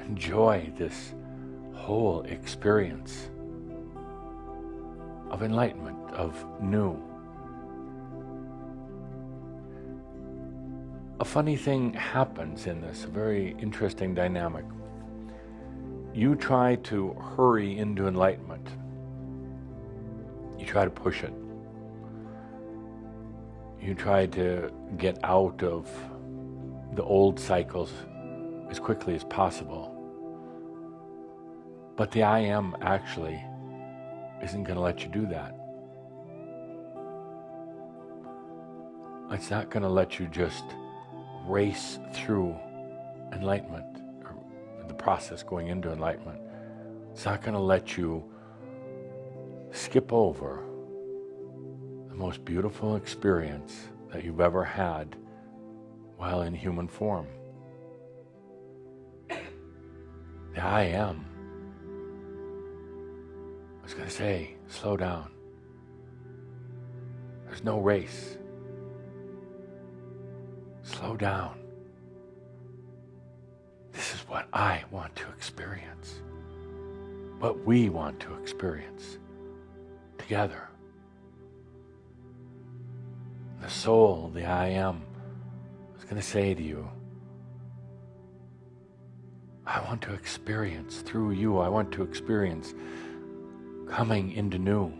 enjoy this whole experience of enlightenment, of new. A funny thing happens in this, a very interesting dynamic. You try to hurry into enlightenment. You try to push it. You try to get out of the old cycles as quickly as possible. But the I am actually isn't going to let you do that. It's not going to let you just race through enlightenment, or the process going into enlightenment. It's not going to let you skip over the most beautiful experience that you've ever had while in human form. The I am was going to say, slow down. There's no race. Slow down. This is what I want to experience. What we want to experience together. The soul, the I am, is going to say to you, I want to experience through you, I want to experience coming into new,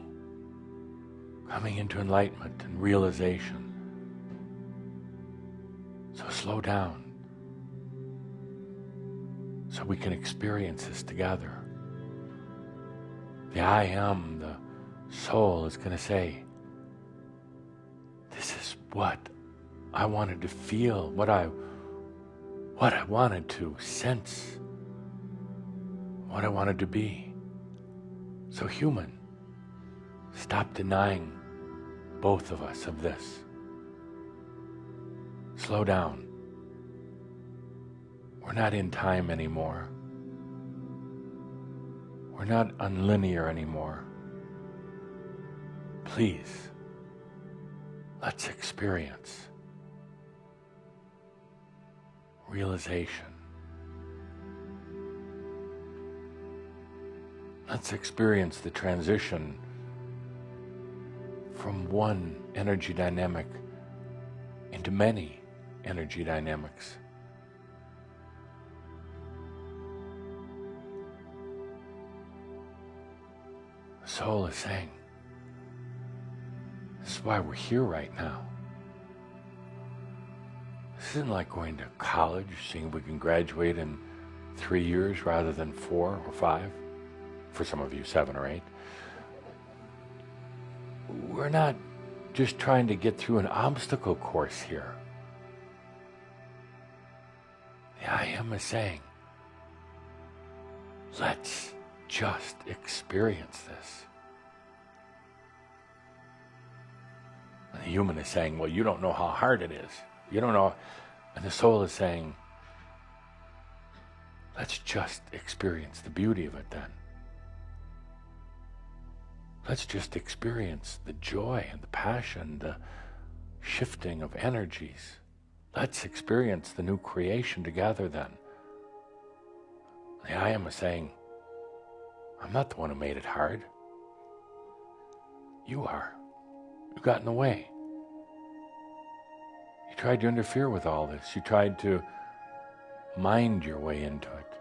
coming into enlightenment and realization. So slow down so we can experience this together. The I am, the soul, is going to say, this is what I wanted to feel, what I wanted to sense, what I wanted to be. So human, stop denying both of us of this. Slow down. We're not in time anymore. We're not unlinear anymore. Please, let's experience realization. Let's experience the transition from one energy dynamic into many energy dynamics. The soul is saying, this is why we're here right now. This isn't like going to college, seeing if we can graduate in 3 years rather than 4 or 5. For some of you, 7 or 8. We're not just trying to get through an obstacle course here. The I Am is saying, let's just experience this. And the human is saying, well, you don't know how hard it is. You don't know. And the soul is saying, let's just experience the beauty of it then. Let's just experience the joy and the passion, the shifting of energies. Let's experience the new creation together then. The I Am is saying, I'm not the one who made it hard. You are. You got in the way. You tried to interfere with all this. You tried to mind your way into it.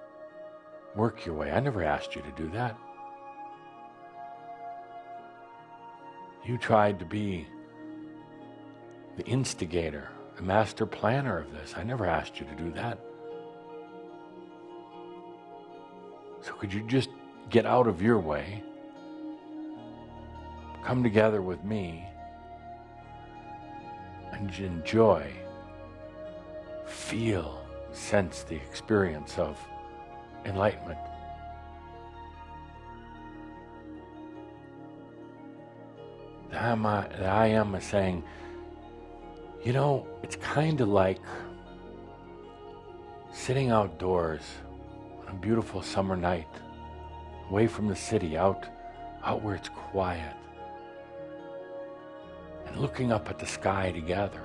Work your way. I never asked you to do that. You tried to be the instigator, the master planner of this. I never asked you to do that. So could you just get out of your way, come together with me, and enjoy, feel, sense the experience of enlightenment. The I Am is saying, you know, it's kind of like sitting outdoors on a beautiful summer night, away from the city, out where it's quiet, and looking up at the sky together,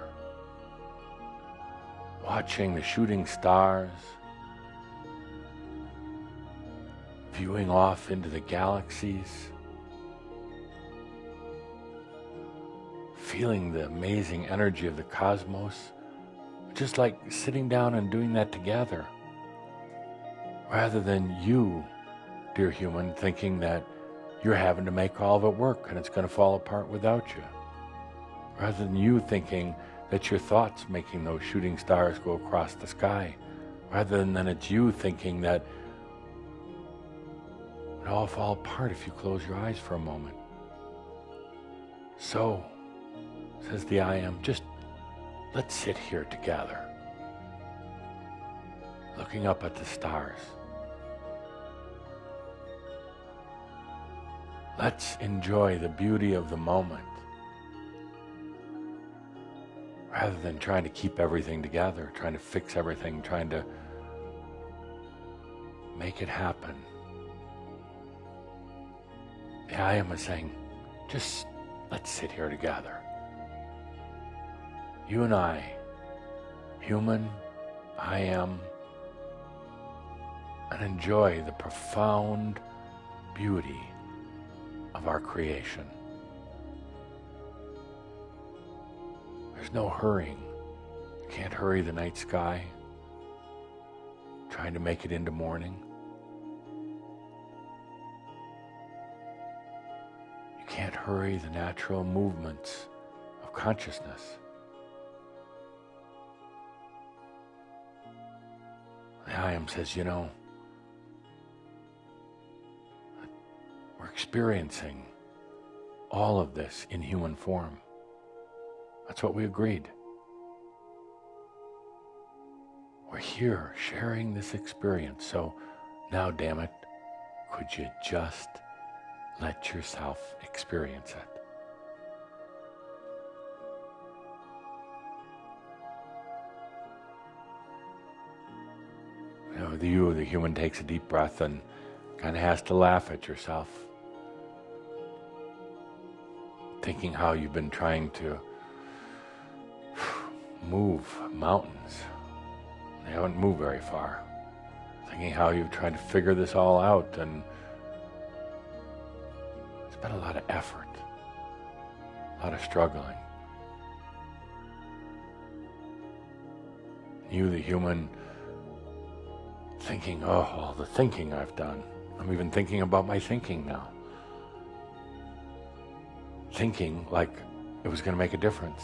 watching the shooting stars, viewing off into the galaxies, feeling the amazing energy of the cosmos, just like sitting down and doing that together, rather than you, dear human, thinking that you're having to make all of it work and it's going to fall apart without you, rather than you thinking that your thoughts making those shooting stars go across the sky, rather than it's you thinking that it all fall apart if you close your eyes for a moment. So, says the I Am, just let's sit here together, looking up at the stars. Let's enjoy the beauty of the moment, rather than trying to keep everything together, trying to fix everything, trying to make it happen. The I Am is saying, just let's sit here together. You and I, human, I Am, and enjoy the profound beauty of our creation. There's no hurrying. You can't hurry the night sky, trying to make it into morning. You can't hurry the natural movements of consciousness. The I Am says, you know, we're experiencing all of this in human form. That's what we agreed. We're here sharing this experience, so now, damn it, could you just let yourself experience it? The human takes a deep breath and kind of has to laugh at yourself, thinking how you've been trying to move mountains. They haven't moved very far. Thinking how you've tried to figure this all out, and it's been a lot of effort, a lot of struggling. You, the human, thinking, oh, all the thinking I've done. I'm even thinking about my thinking now. Thinking like it was going to make a difference.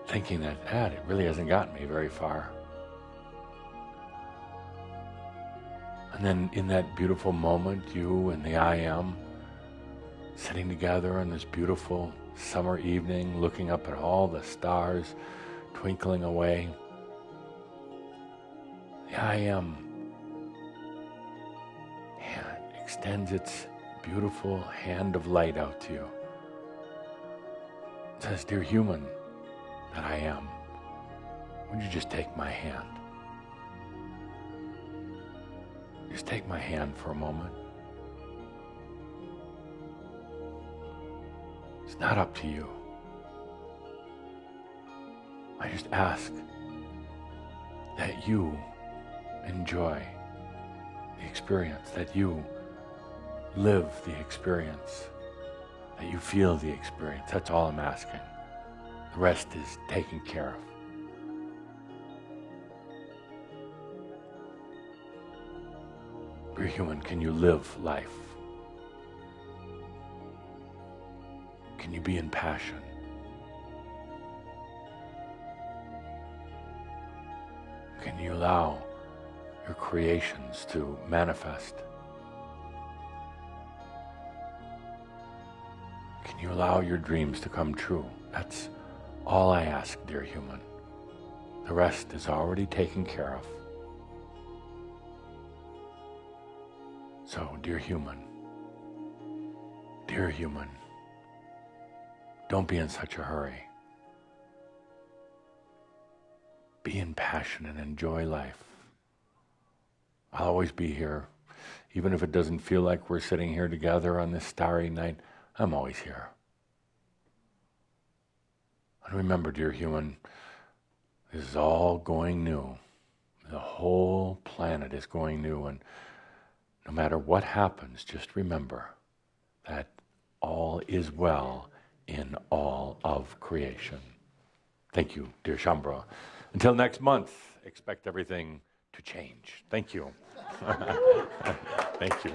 Thinking that, it really hasn't gotten me very far. And then in that beautiful moment, you and the I am, sitting together on this beautiful summer evening, looking up at all the stars twinkling away. The I am extends its beautiful hand of light out to you. It says, dear human that I am, would you just take my hand? Just take my hand for a moment. It's not up to you. I just ask that you enjoy the experience, that you live the experience, that you feel the experience. That's all I'm asking. The rest is taken care of. Dear human, can you live life? Can you be in passion? Can you allow your creations to manifest? Can you allow your dreams to come true? That's all I ask, dear human. The rest is already taken care of. So, dear human, don't be in such a hurry. Be in passion and enjoy life. I'll always be here. Even if it doesn't feel like we're sitting here together on this starry night, I'm always here. And remember, dear human, this is all going new. The whole planet is going new, and no matter what happens, just remember that all is well in all of creation. Thank you, dear Shambhala. Until next month, expect everything to change. Thank you. Thank you.